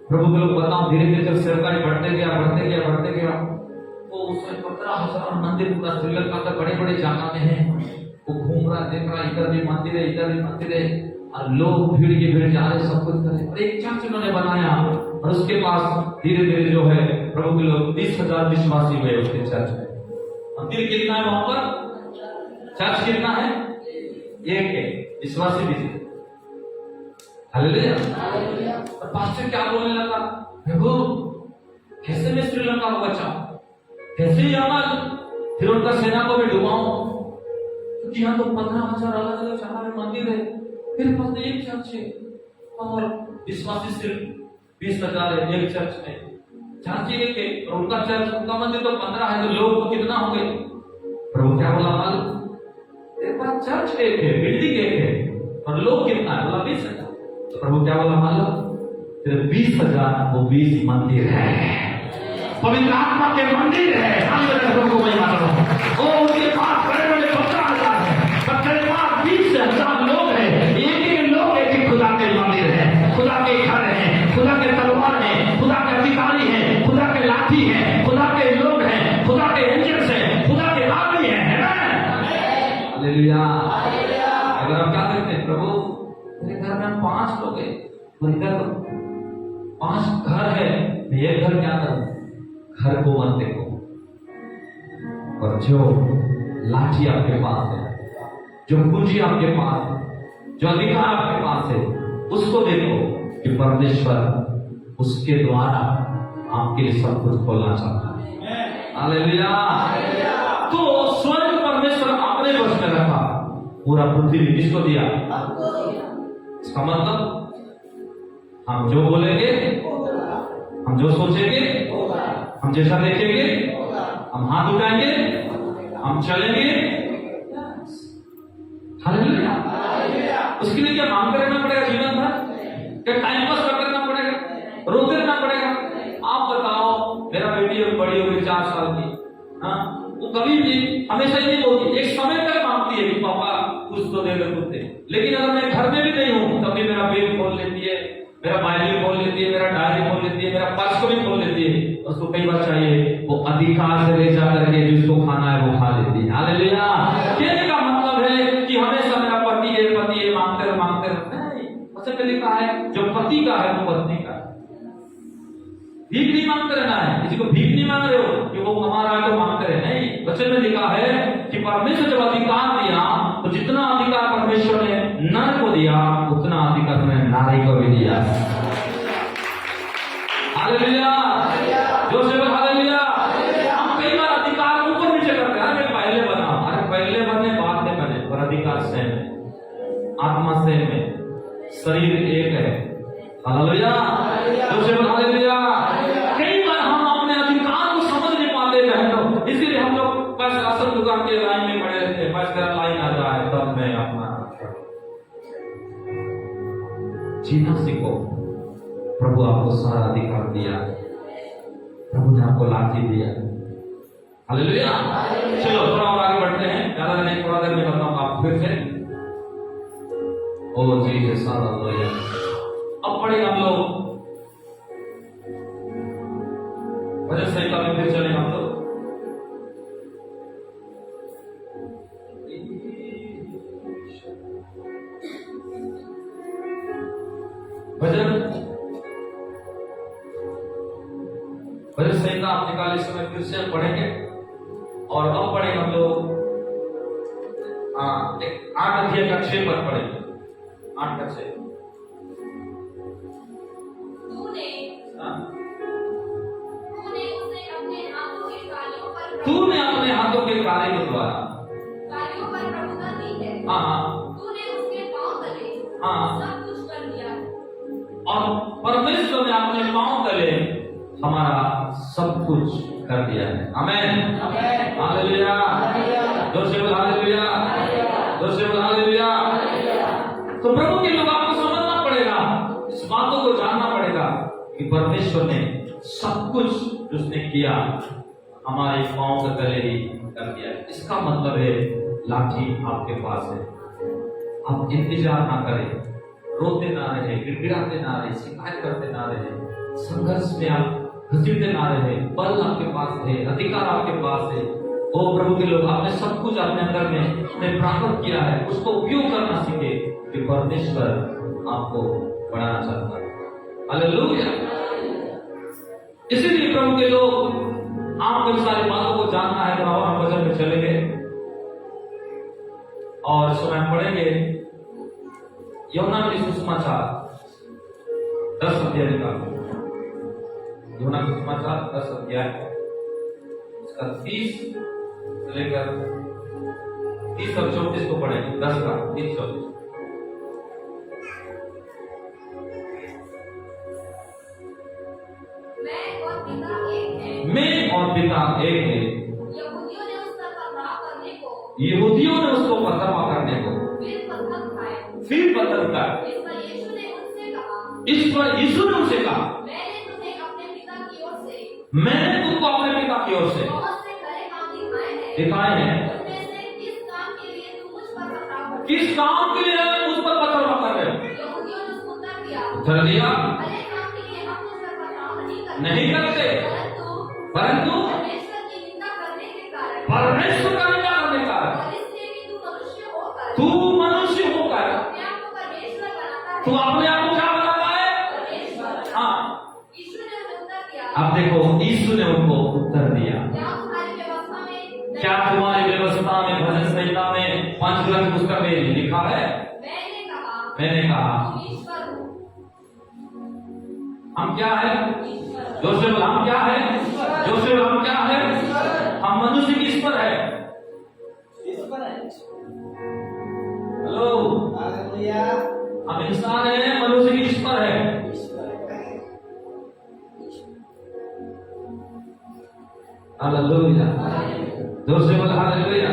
प्रभु के लोग बताओ, धीरे धीरे जब सरकारी बढ़ते गया, तो उसमें 15,000 मंदिर पूरा श्रीलंका का बड़े बड़े जगह में है। वो घूम रहा, देख रहा, इधर भी मंदिर है, इधर भी मंदिर है, और लोग भीड़ के भीड़ जा रहे, सब कुछ कर रहे। और एक चर्च उन्होंने बनाया, और उसके पास धीरे धीरे जो है प्रभु के लोग 20,000 विश्वासी हुए उसके चर्च में। मंदिर कितना है वहां पर? चर्च कितना है? एक है, विश्वासी भी थे। हालेलुया। और पास्टर क्या बोलने लगा, प्रभु कैसे मैं श्रीलंका को बचाऊं, कैसे यहाँ फिर उनका सेना को भी डुबाऊं, क्योंकि यहाँ तो 15,000 अलग अलग जगह में मंदिर है, फिर पास एक चर्च है और विश्वासी सिर्फ 20,000 है एक चर्च में। चर्च एक है और उनका चर्च, उनका मंदिर तो 15 है, तो लोग तो कितना होंगे? प्रभु क्या बोला मालूम? एक बार चर्च एक है, बिल्डिंग एक है, और लोग कितना है? बोला 20,000। तो प्रभु क्या बोला मालूम? 20,000 वो 20 मंदिर है। पवित्र आत्मा के मंदिर है। को मैं मान रहा हूँ, ओ उनके पास बड़े बड़े 50,000 है, 20,000 लोग हैं। एक लोग एक खुदा के मंदिर है, खुदा के घर है, खुदा के तलवार है, खुदा के अधिकारी है, खुदा के लाठी है, खुदा के लोग हैं, खुदा के एंजल्स हैं, खुदा के आदमी है। हालेलुया। अगर हम क्या करते हैं, प्रभु मेरे घर में 5 लोग हैं, इधर 5 घर है, मैं एक घर क्या करूं? घर को मत देखो, और जो लाठी आपके पास है, जो पूंजी आपके पास है, जो अधिकार आपके पास है, उसको देखो कि परमेश्वर उसके द्वारा आपके लिए सब कुछ खोलना चाहता है। हालेलुया। तो स्वयं परमेश्वर अपने वश में रखा, पूरा पृथ्वी किसको दिया? इसका मतलब हम जो बोलेंगे, हम जो सोचेंगे, हम जैसा देखेंगे, हम हाथ उठाएंगे, हम चलेंगे। हालेलुया। उसके लिए क्या मांग करना पड़ेगा जीवन भर? क्या टाइम पास करना पड़ेगा? रोते रहना पड़ेगा? आप बताओ, मेरा बेटी अब बड़ी होगी 4 साल की, हाँ, वो कभी भी हमेशा ही नहीं बोलती, एक समय तक मांगती है कि पापा कुछ तो दे दो कुछ दे। लेकिन अगर मैं घर में भी नहीं हूं तब भी मेरा बैग खोल लेती है, मेरा बाइबल खोल लेती है, मेरा डायरी खोल लेती है, मेरा पर्स को भी खोल लेती है। उसको कई बार चाहिए, वो अधिकार से ले जा करके जिसको खाना है वो खा लेती है। हालेलुया। कहने का मतलब है कि हमेशा मेरा पति है मांगते रहो नहीं। वचन में लिखा है जो पति का है वो पत्नी का है। भीख नहीं मांगते रहना है, किसी को भीख नहीं मांग रहे हो कि वो हमारा है तो मांगते रहे, नहीं। वचन में लिखा है कि परमेश्वर जब अधिकार दिया तो जितना अधिकार परमेश्वर ने नर को दिया उतना अधिकार ने नारी को भी दिया। हालेलुया। जो से हालेलुया। हम कई बार अधिकार ऊपर नीचे करते हैं, अरे पहले बना, अरे पहले बने बाद में बने, पर अधिकार सेम है, आत्मा सेम है, शरीर एक है। हालेलुया। जो से हालेलुया। कई बार हम अपने अधिकार को समझ नहीं पाते बहनों, इसीलिए हम लोग बस राशन दुकान के लाइन में खड़े रहते हैं, बस तेरा लाइन आ जाए तब मैं अपना जीना सीखो। प्रभु आपको सारा अधिकार दिया, प्रभु ने आपको लाठी दिया। हालेलुया। चलो थोड़ा और आगे बढ़ते हैं, ज्यादा नहीं, थोड़ा देर में बताऊंगा आप फिर से। ओ जी है सारा लोया। अब पढ़े हम लोग भजन संहिता में, फिर चले हम लोग भजन संहिता आप निकाले समय फिर से हम पढ़ेंगे। और अब पढ़े हम लोग 8 अध्याय का 6 पद पढ़ेंगे। 8 का 6। तूने अपने हाथों के कार्य के द्वारा कार्यों पर प्रभुता दी है। हाँ, तूने उसके पांव तले सब कुछ कर दिया। और परमेश्वर ने अपने पांव तले हमारा सब कुछ कर दिया है। आमीन। हालेलुया। जोर से बोल हालेलुया। जोर से बोल हालेलुया। तो प्रभु के लोग आपको समझना पड़ेगा, इस बातों को जानना पड़ेगा कि परमेश्वर ने सब कुछ उसने किया हमारे पांव के तले ही कर दिया। इसका मतलब है लाठी आपके पास है, आप इंतजार ना करें, रोते ना रहे, गिड़गिड़ाते ना रहे, शिकायत करते ना रहे, संघर्ष में आप घसीटते ना रहे। बल आपके पास है, अधिकार आपके पास है। ओ प्रभु के लोग, आपने सब कुछ अपने अंदर में प्राप्त किया है, उसको उपयोग करना सीखे कि परमेश्वर आपको बढ़ाना चाहता है। हालेलुया। इसीलिए प्रभु के लोग, आपको इन सारी बातों को जानना है, तो हम वचन में चलेंगे और समय पढ़ेंगे यूहन्ना के सुसमाचार 10 अध्याय का। यूहन्ना के सुसमाचार 10 अध्याय इसका 30 से लेकर 30 और 34 को पढ़ेंगे। 10 का 30-34। मैं और पिता एक है। यहूदियों ने उसका पथराव करने को फिर पत्थर खाए। इस पर यीशु ने उनसे कहा, इस पर यीशु ने उनसे कहा, मैंने तुम्हें अपने पिता की ओर से मैंने तुमको अपने पिता की ओर से बहुत से खरे काम दिखाए दिखाए हैं। उनमें से किस काम के लिए तुम मुझ पर पथराव करते किस काम के लिए मुझ पर पथराव कर रहे हो? हो? यहूदियों ने उसको उत्तर दिया, उत्तर दिया, भले काम के लिए हम तुझ पर पथराव नहीं करते, परंतु परमेश्वर की निंदा करने के कारण परमेश्वर का निंदा करने का और इसलिए कि तू मनुष्य होकर तू मनुष्य होकर अपने आप को परमेश्वर बनाता है। तू अपने आप को क्या बनाता है? परमेश्वर। हाँ, यीशु ने उन्हें उत्तर दिया, अब देखो यीशु ने उनको उत्तर दिया, क्या तुम्हारी व्यवस्था में क्या तुम्हारी व्यवस्था में भजन संहिता में 5 ग्रंथ पुस्तक में लिखा है? मैंने कहा तुम ईश्वर हो। हम क्या है? ईश्वर। जोर से बोल, हम क्या है? जोर से बोल, हम क्या है? हम मनुष्य की ईश्वर है। हेलो, हम इंसान है, मनुष्य की ईश्वर है। हालेलुया, जोर से बोल हालेलुया।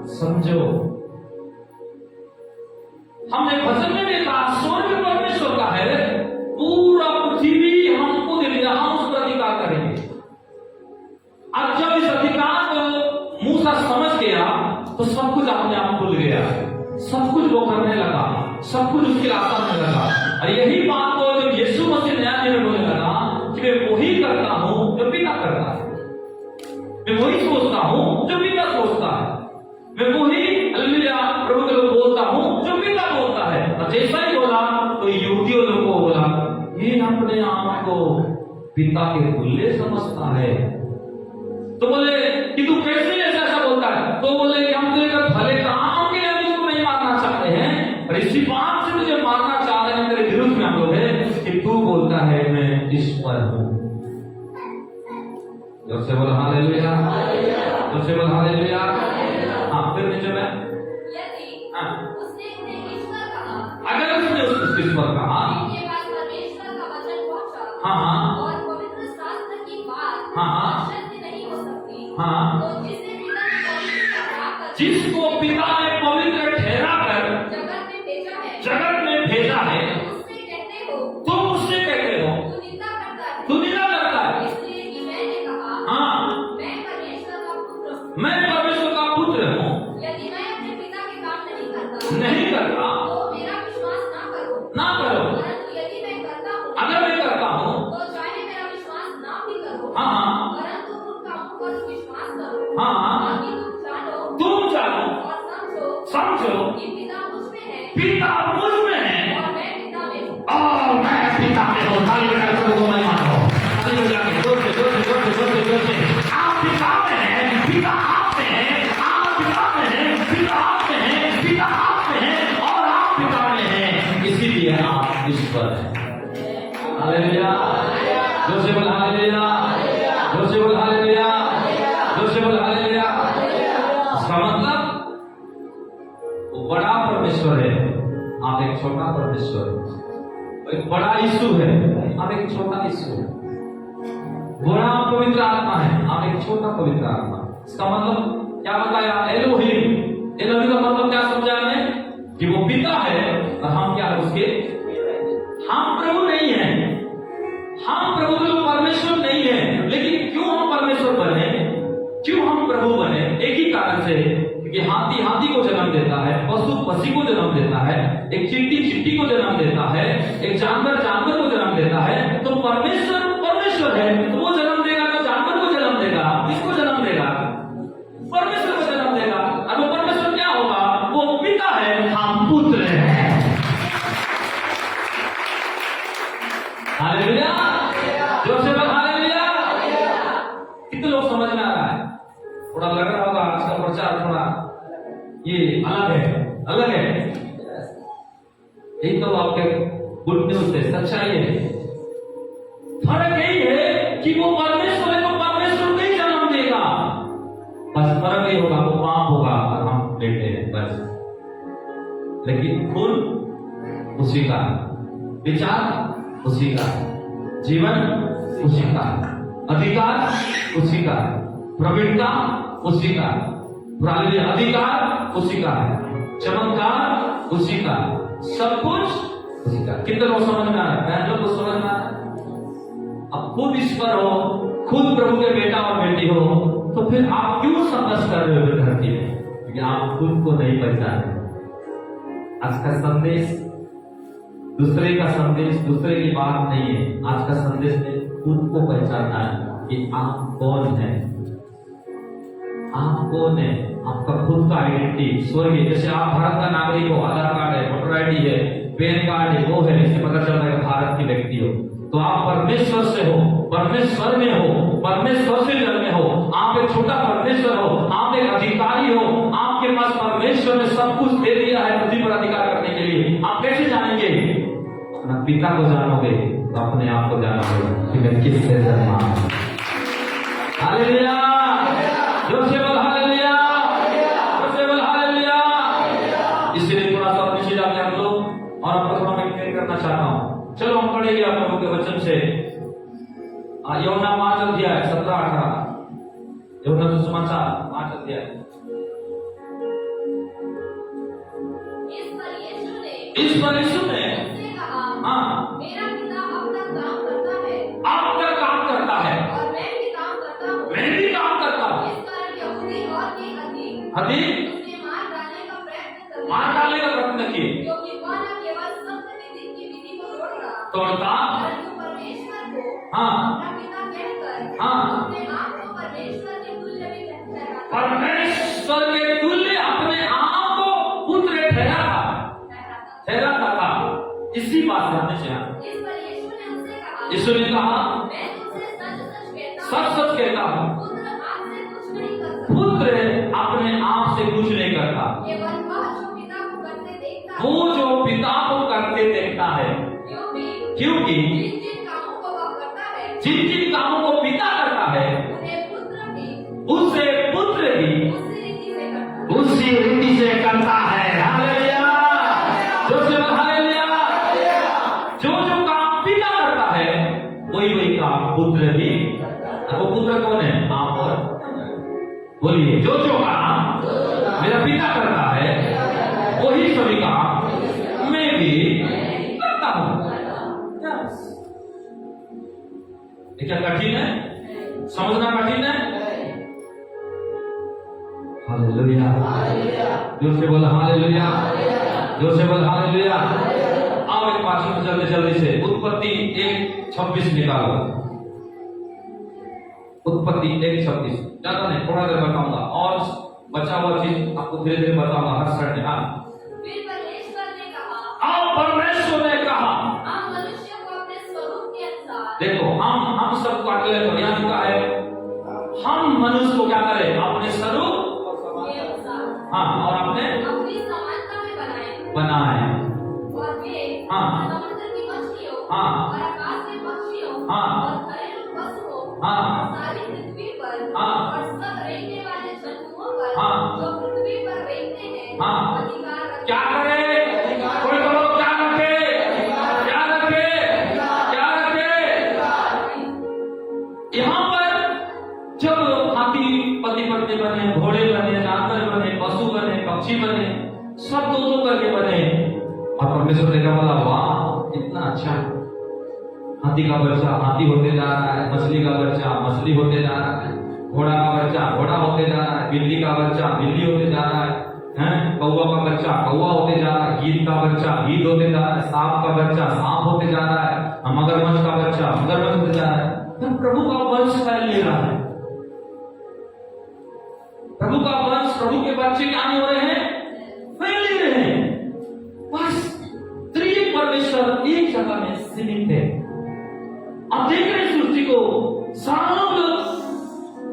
समझो, हमने भजन में भी कहा स्वर्ग परमेश्वर का है, पूरा पृथ्वी हमको दे दिया, हम उस पर अधिकार करेंगे। अब जब इस अधिकार को मूसा समझ गया तो सब कुछ अपने आप खुल गया, सब कुछ वो करने लगा, सब कुछ उसके रास्ता में लगा। और यही बात को जब यीशु मसीह नया नियम बोलने लगा कि मैं वही करता हूं जो पिता करता है, मैं वही सोचता हूं जो पिता सोचता है, मैं वही हालेलुया प्रभु के लोग बोलता हूं जो पिता बोलता है। और जैसा ही बोला तो यहूदियों लोगों को बोला ये अपने आप को पिता के तुल्य समझता है। तो बोले कि तू कैसे ऐसा ऐसा बोलता है? तो बोले कि हम तेरे भले काम के लिए हम इसको नहीं मारना चाहते हैं, और इसी बात से तुझे मारना चाह रहे हैं, तेरे विरुद्ध में हम लोग हैं कि तू बोलता है मैं ईश्वर हूं। जोर से बोल हालेलुया, जोर से बोल हालेलुया। हाँ, फिर नीचे में यदि हाँ, उसने उन्हें ईश्वर कहा, अगर उसने उस ईश्वर कहा, इनके पास परमेश्वर का वचन पहुंचा, हाँ, और पवित्र शास्त्र की बात हाँ, सत्य नहीं हो सकती, हाँ, तो जिसको पिता ने पवित्र ठहरा कर जगत में भेजा है, जगत में भेजा है, उससे कहते हो, तुम उससे कहते हो तू निंदा करता है, तू निंदा करता है। इसलिए कि मैंने कहा, हाँ, मैं परमेश्वर का पुत्र हूँ। मैं परमेश्वर का पुत्र हूँ। यदि मैं अपने पिता के काम नहीं नहीं करता तो मेरा विश्वास ना करो, परंतु यदि मैं करता हूँ, अगर मैं करता हूँ तो चाहे मेरा विश्वास ना भी करो, हाँ, परंतु उन कामों पर विश्वास करो, हाँ, ताकि तुम जानो और समझो कि पिता मुझ में है, पिता मुझ में है और मैं पिता में हूँ। और मैं पिता में हूँ। हालेलुया, प्रभु मैं मानो। हालेलुया, जोर से जोर से जोर से जोर से जोर से। आप पिता में हैं, पिता आप में है, आप पिता में हैं, पिता आप में है, पिता आप में है और आप पिता में हैं, इसीलिए आप ईश्वर हैं। हालेलुया, जोर से बोल हालेलुया, जोर से बोल हालेलुया, जोर से बोल हालेलुया। इसका मतलब वो बड़ा परमेश्वर है, आप एक छोटा परमेश्वर है। एक बड़ा यीशु है, आप एक छोटा यीशु है। बड़ा पवित्र आत्मा है, आप एक छोटा पवित्र आत्मा। इसका मतलब क्या बताया? एलोहिम, एलोहिम का मतलब क्या समझा हमें? कि वो पिता है और हम क्या है उसके? हम प्रभु नहीं है, हम प्रभु के परमेश्वर नहीं है। लेकिन क्यों हम परमेश्वर बने, क्यों हम प्रभु बने? एक ही कारण से, क्योंकि हाथी हाथी को जन्म देता है, पशु पक्षी को जन्म देता है, एक चींटी चींटी को जन्म देता है, एक जानवर जानवर को जन्म देता है। तो परमेश्वर परमेश्वर है, तो वो जन्म देगा तो जानवर को जन्म देगा, किसको जन्म देगा? परमेश्वर को जन्म देगा। और वो परमेश्वर क्या होगा? वो पिता है, हम पुत्र हैं। हालेलुया, जोर से बोल हालेलुया। कितने लोग समझ में आ रहा है? थोड़ा लग रहा होगा आज का प्रचार थोड़ा ये अलग है, अलग है। यही तो आपके गुड न्यूज है, सच्चाई है। फर्क यही है कि वो परमेश्वर है तो परमेश्वर को ही जन्म देगा, बस फर्क यही होगा, वो पाप होगा और हम बेटे हैं बस। लेकिन खून उसी का, विचार उसी का, जीवन उसी का, अधिकार उसी का, प्रवीणता उसी का, अधिकार उसी का है, चमत्कार उसी का, सब कुछ उसी का। कितने लोग समझ में आ रहा है? लोग को समझ में आ रहा है? अब खुद ईश्वर हो, खुद प्रभु के बेटा और बेटी हो, तो फिर आप क्यों संघर्ष कर रहे हो धरती में? क्योंकि आप खुद को नहीं पहचाने। आज का संदेश दूसरे का संदेश, दूसरे की बात नहीं है। आज का संदेश में खुद को पहचानना है कि आप कौन है, आप कौन है, आपका खुद का आइडेंटिटी स्वर्गीय। जैसे आप भारत का नागरिक हो, आधार कार्ड है, वोटर आईडी है, पैन कार्ड है, वो है, इससे पता चलता है भारत की व्यक्ति हो। तो आप परमेश्वर से हो, परमेश्वर में हो, परमेश्वर से जन्मे हो, आप एक छोटा परमेश्वर हो, आप एक अधिकारी हो, आपके पास परमेश्वर ने सब कुछ दे दिया है पृथ्वी पर अधिकार करने के लिए। आप कैसे जानेंगे? अपना पिता को जानोगे तो अपने आप को जानोगे कि मैं किससे जन्मा हूं। हालेलुया, जोर से बोल हालेलुया, जोर से बोल हालेलुया। इसलिए थोड़ा सा नीचे जाते हम लोग और आपको थोड़ा मैं क्लियर करना चाहता हूं। चलो हम पढ़ेंगे आप लोगों के वचन से यूहन्ना 5 अध्याय 17-18, यूहन्ना सुसमाचार 5 अध्याय। इस पर यीशु ने हाँ, मेरा पिता अब तक काम करता है, अब तक काम करता है और मैं भी काम करता हूँ। मैं भी काम करता हूँ। इस कारण यहूदी और भी अधिक अधिक उसे मार डालने का प्रयत्न मार डालने का प्रयत्न किए, क्योंकि वह न केवल सत्य की विधि को तोड़ता परंतु परमेश्वर को हाँ अपना पिता कहकर हाँ अपने आप को परमेश्वर के तुल्य भी ठहराता परमेश्वर के तुल्य अपने आप को पुत्र ठहराता था। इसी बात से हमने सुना। इस पर यीशु ने उनसे कहा, यीशु ने कहा, मैं तुमसे सच सच कहता हूँ, पुत्र आपसे कुछ नहीं कर सकता, पुत्र अपने आप से कुछ नहीं करता, केवल वह जो पिता को करते देखता है, वो जो पिता को करते देखता है। क्योंकि जिन जिन कामों को वह करता है, जिन जिन कामों को पिता करता है, उन्हें पुत्र भी उसे पुत्र भी उसी रीति से करता है। उसी रीति से करता है। हालेलुया, जो से हालेलुया। जो जो काम पिता करता है वही वही काम पुत्र भी। वो पुत्र कौन है? आप और बोलिए, जो जो काम मेरा पिता करता है वही सभी काम मैं भी करता हूं। ये क्या कठिन है? समझना कठिन है? हालेलुया, जोर से बोल हालेलुया, जोर से बोल हालेलुया। आओ एक पाठ में जल्दी जल्दी से उत्पत्ति 1:26 निकालो। उत्पत्ति 1:26, ज्यादा नहीं, थोड़ा देर बताऊंगा और बचा हुआ चीज आपको धीरे धीरे बताऊंगा हर शरण में। हाँ, फिर परमेश्वर ने कहा, आओ परमेश्वर ने कहा, हम मनुष्य को अपने स्वरूप के अनुसार, देखो हम सबको अकेले तो यहाँ लिखा है, हम मनुष्य को क्या करें? अपने स्वरूप के अनुसार, हाँ, और अपने अपनी समानता में बनाए और वे हाँ, समुद्र की मछलियों हाँ, और आकाश के पक्षियों हाँ, और घरेलू पशुओं हाँ, और सारी पृथ्वी पर हाँ, और सब रहने वाले जंतुओं पर हाँ, जो पृथ्वी पर रहते हैं हाँ, अधिकार रखें। क्या करे? कोई बोलो क्या रखे? क्या रखे? क्या रखे? यहाँ पर जब हाथी पति पत्नी बने, घोड़े बने, जानवर बने, पशु बने, पक्षी बने, सब दो दो करके बने, और परमेश्वर ने क्या बोला? वाह, इतना अच्छा। हाथी का बच्चा हाथी होते जा रहा है, मछली का बच्चा मछली होते जा रहा है, घोड़ा का बच्चा घोड़ा होते जा रहा है, बिल्ली का बच्चा बिल्ली होते जा रहा है, कौवा का बच्चा कौवा होते जा रहा है, गीद का बच्चा गीद होते जा रहा है, सांप का बच्चा सांप होते जा रहा है, मगरमच्छ का बच्चा मगरमच्छ होते जा रहा है। तब प्रभु का वंश फैल ले रहा है। प्रभु का वंश, प्रभु के बच्चे क्या नहीं हो रहे हैं? फैल ले रहे हैं। बस त्रिएक परमेश्वर एक जगह में सीमित है। अब देख रहे सृष्टि को, सब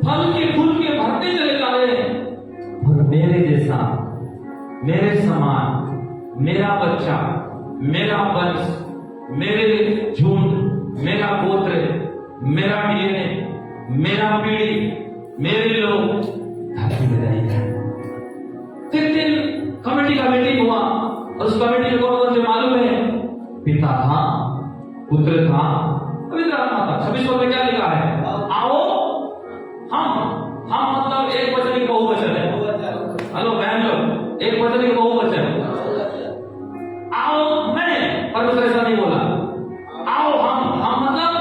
फल के फूल के भरते चले जा रहे हैं, और मेरे जैसा, मेरे समान, मेरा बच्चा, मेरा वंश, मेरे झुंड, मेरा गोत्र, मेरा डीएनए, मेरा पीढ़ी, मेरे लोग धरती में रहेंगे। एक दिन कमेटी का मीटिंग हुआ, और उस कमेटी में कौन कौन से मालूम है? पिता था, पुत्र था, पवित्र आत्मा था। 26 में क्या लिखा है? आओ हम मतलब एक वचन की बहुवचन है। हेलो बहन लोग, एक वचन की बहुवचन। आओ मैं, परमेश्वर ऐसा नहीं बोला। आओ हम मतलब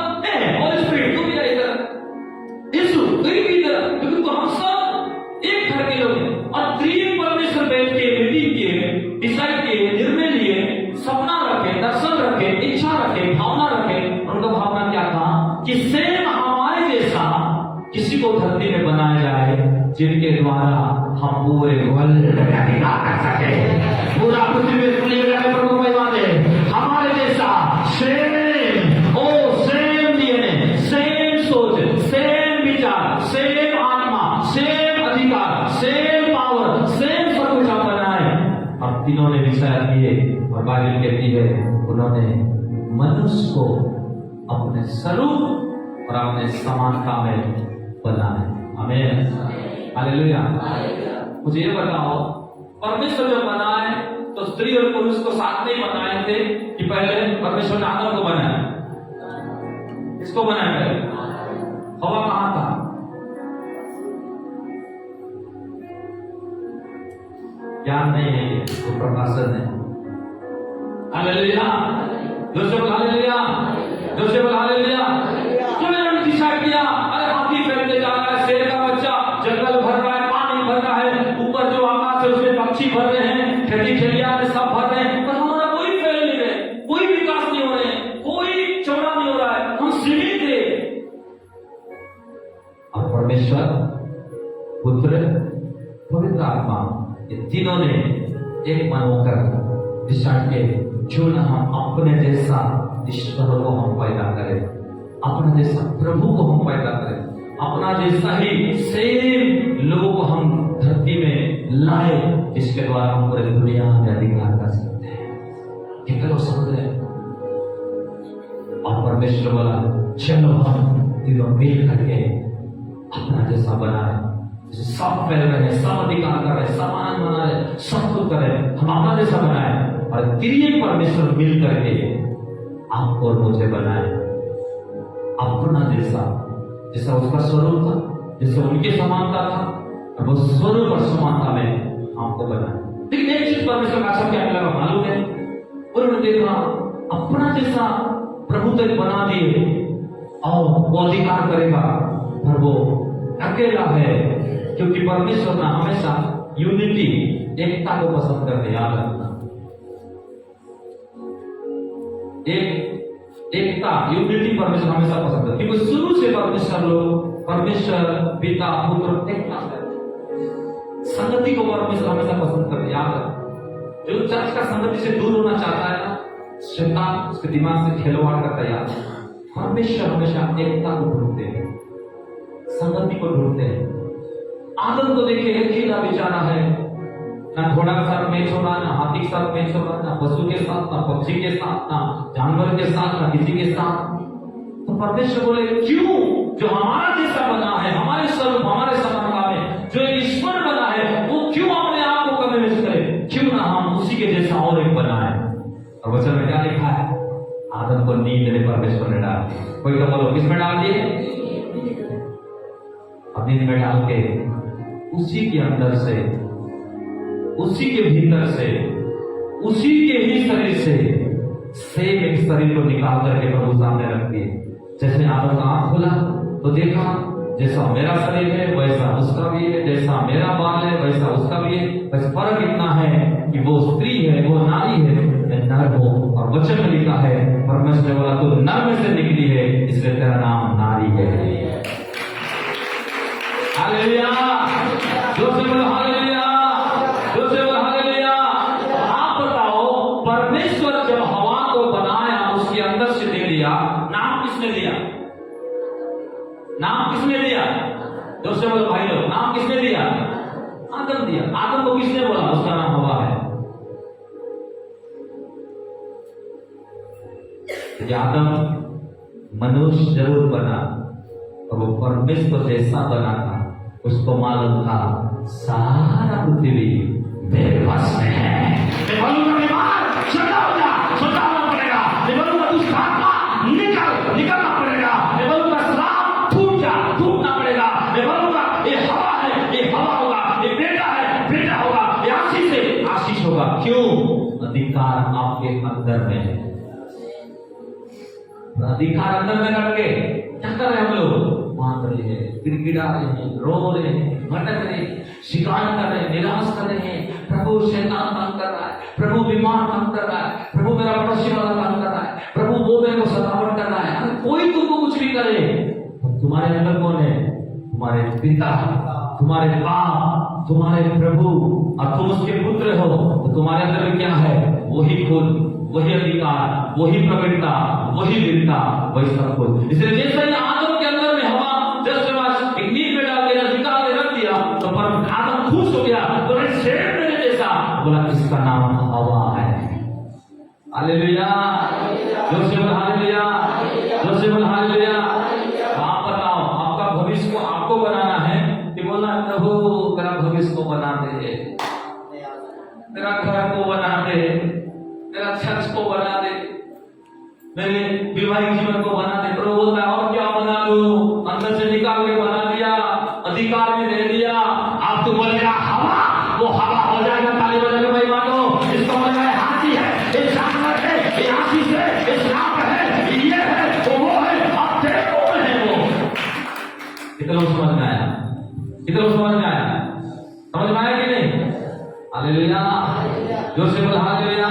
कि सेम हमारे जैसा किसी को धरती में बनाया जाए, जिनके द्वारा हम पूरे वर्ल्ड में अधिकार कर सके, पूरा पृथ्वी में प्रभु महिमा दे। हमारे जैसा सेम डीएनए, सेम सोच, सेम विचार, सेम आत्मा, सेम अधिकार, सेम पावर, सेम सब कुछ हम बनाए। और तीनों ने विचार किए और बाइबल कहती है उन्होंने मनुष्य को अपने स्वरूप और अपने समानता में बनाए। आमीन, हालेलुया। मुझे ये बताओ, परमेश्वर जब बनाए तो स्त्री और पुरुष को साथ में बनाए थे कि पहले परमेश्वर ने आदम को बनाया? किसको बनाया पहले? हवा कहां था? ज्ञान नहीं है, वो प्रकाशन है। Hallelujah, Joseph hallelujah, Joseph hallelujah. क्यों इन्होंने डिसाइड किया? अरे हाथी फैलते जा रहा है, शेर का बच्चा, जंगल भर रहा है, पानी भर रहा है, ऊपर जो आकाश है उसमें पक्षी भर रहे हैं, खेती खलियान में सब भर रहे हैं, पर हमारा कोई फैल नहीं रहे, कोई विकास नहीं हो रहे हैं, कोई चौड़ा नहीं हो रहा है, हम सीमित थे। और परमेश्वर, पुत्र, पवित्र आत्मा, ये तीनों ने एक मन होकर डिसाइड किए क्यों ना हम अपने जैसा ईश्वर को हम पैदा करें, अपना जैसा प्रभु को हम पैदा करें, अपना जैसा ही सेम लोगों को हम धरती में लाए, जिसके द्वारा हम पूरे दुनिया में अधिकार कर सकते हैं। कितने लोग समझ रहे हैं? और परमेश्वर बोला चलो हम तीनों मिल करके अपना जैसा बनाए, सब फैल रहे हैं, सब अधिकार कर रहे हैं, समान बना रहे, सब कुछ करे, हम अपना जैसा बनाए। और तीन परमेश्वर मिल करके आपको और मुझे बनाए अपना जैसा, जैसा उसका स्वरूप था, जैसे उनके समानता था, और वो स्वरूप और समानता में आपको बनाए। लेकिन एक चीज परमेश्वर का सब क्या लगा मालूम है? उन्होंने देखा अपना जैसा प्रभु तक बना दिए और वो अधिकार करेगा, पर वो अकेला है, क्योंकि परमेश्वर ने हमेशा यूनिटी, एकता को पसंद करते। याद रखना, एकता, यूनिटी परमेश्वर हमेशा पसंद है, क्योंकि शुरू से परमेश्वर पिता पुत्र एकता है। संगति को परमेश्वर हमेशा पसंद करते। याद रखना, जो चर्च का संगति से दूर होना चाहता है ना, शैतान उसके दिमाग से खिलवाड़ करता है। परमेश्वर हमेशा एकता को ढूंढते हैं, संगति को ढूंढते हैं। आदम को देखिए, एक ही बेचारा है, ना घोड़ा के साथ मैच हो रहा, ना हाथी के साथ मैच हो रहा, ना पशु के साथ, ना पक्षी के साथ, ना जानवर के साथ, ना किसी के साथ। तो परमेश्वर बोले क्यों? जो हमारा जैसा बना है, हमारे स्वरूप, हमारे समानता में जो एक ईश्वर बना है, वो क्यों अपने आप को कभी मिस करे? क्यों ना हम उसी के जैसा और एक बनाए? और वचन में क्या लिखा है? आदम को नींद में परमेश्वर ने डाल दिया। कोई तो बोलो किसमें डाल दिए? अब नींद में डाल के उसी के अंदर से, उसी के भीतर से, उसी के ही शरीर से सेम एक शरीर को निकाल करके प्रभु सामने रख दिए। जैसे आदम का आंख खोला तो देखा जैसा मेरा शरीर है वैसा उसका भी है, जैसा मेरा बाल है वैसा उसका भी है, बस फर्क इतना है कि वो स्त्री है, वो नारी है, मैं नर हूं। और वचन में लिखा है, परमेश्वर ने बोला तू नर में से निकली है, इसलिए तेरा नाम नारी है। हालेलुया, जोर से बोलो हालेलुया, जोर से बोलो हालेलुया। आप बताओ, परमेश्वर जब हवा को बनाया, उसके अंदर से दे दिया, नाम किसने दिया? नाम किसने दिया? जोर से बोलो भाई लोग, नाम किसने दिया? आदम दिया। आदम को किसने बोला उसका नाम हवा है? आदम मनुष्य जरूर बना और वो परमेश्वर जैसा बना था, उसको मालूम था सारा पृथ्वी मेरे पास में है। मैं बोलूंगा बीमार छोटा हो जा, छोटा होना पड़ेगा। मैं बोलूंगा दुष्ट आत्मा निकलना पड़ेगा। मैं बोलूंगा श्राप टूट जा, टूटना पड़ेगा। मैं बोलूंगा ये हवा है, ये हवा होगा, ये बेटा है, बेटा होगा, ये आशीष है, आशीष होगा। क्यों? अधिकार आपके अंदर में है। अधिकार अंदर में रख के क्या कर रहे हैं हम लोग? मांग रहे हैं, गिड़गिड़ा रहे हैं, रो रहे हैं, भटक रहे हैं, शिकायत कर रहे हैं, निराश कर रहे हैं। प्रभु शैतान तंग कर रहा है, प्रभु बीमार तंग कर रहा है, प्रभु मेरा पड़ोसी वाला तंग कर रहा है, प्रभु वो मेरे को सतावट कर रहा है। कोई तुमको कुछ भी करे, तुम्हारे अंदर कौन है? तुम्हारे पिता, तुम्हारे बाप, तुम्हारे प्रभु, और तुम उसके पुत्र हो। तो तुम्हारे अंदर में क्या है? वही खुद, वही अधिकार, वही प्रवीणता, वही वीरता, वही सब कुछ। इसलिए जैसे ही आदम के अंदर में हवा जस्ट एक नींद में डाल के निकाल के रख दिया, तो पर आदम खुश हो गया, तो शेर मेरे जैसा बोला, इसका नाम हवा है। हालेलुया, जोर से बोल हालेलुया, जोर से बोल हालेलुया। आप बताओ, आपका भविष्य को आपको बनाना है कि बोलना प्रभु तेरा भविष्य को बना दे, तेरा घर को बना दे, तेरा चर्च को बना दे, मेरे वैवाहिक जीवन को बना दे। प्रभु बोलता है और क्या बना दूं? अंदर से निकाल के बना दिया, अधिकार में दे दिया। आप तो बोलेगा हवा, वो हवा हो जाएगा। ताली बजा के भाई मानो, इसको बोलेगा हाथी है, ये जानवर है, ये आशीष है, ये श्राप है, ये है, वो है, आप तेरे कौन है वो? कितना समझ में आया? कितना समझ में आया? समझ में आया कि नहीं? हालेलुया, जोर से बोल हालेलुया।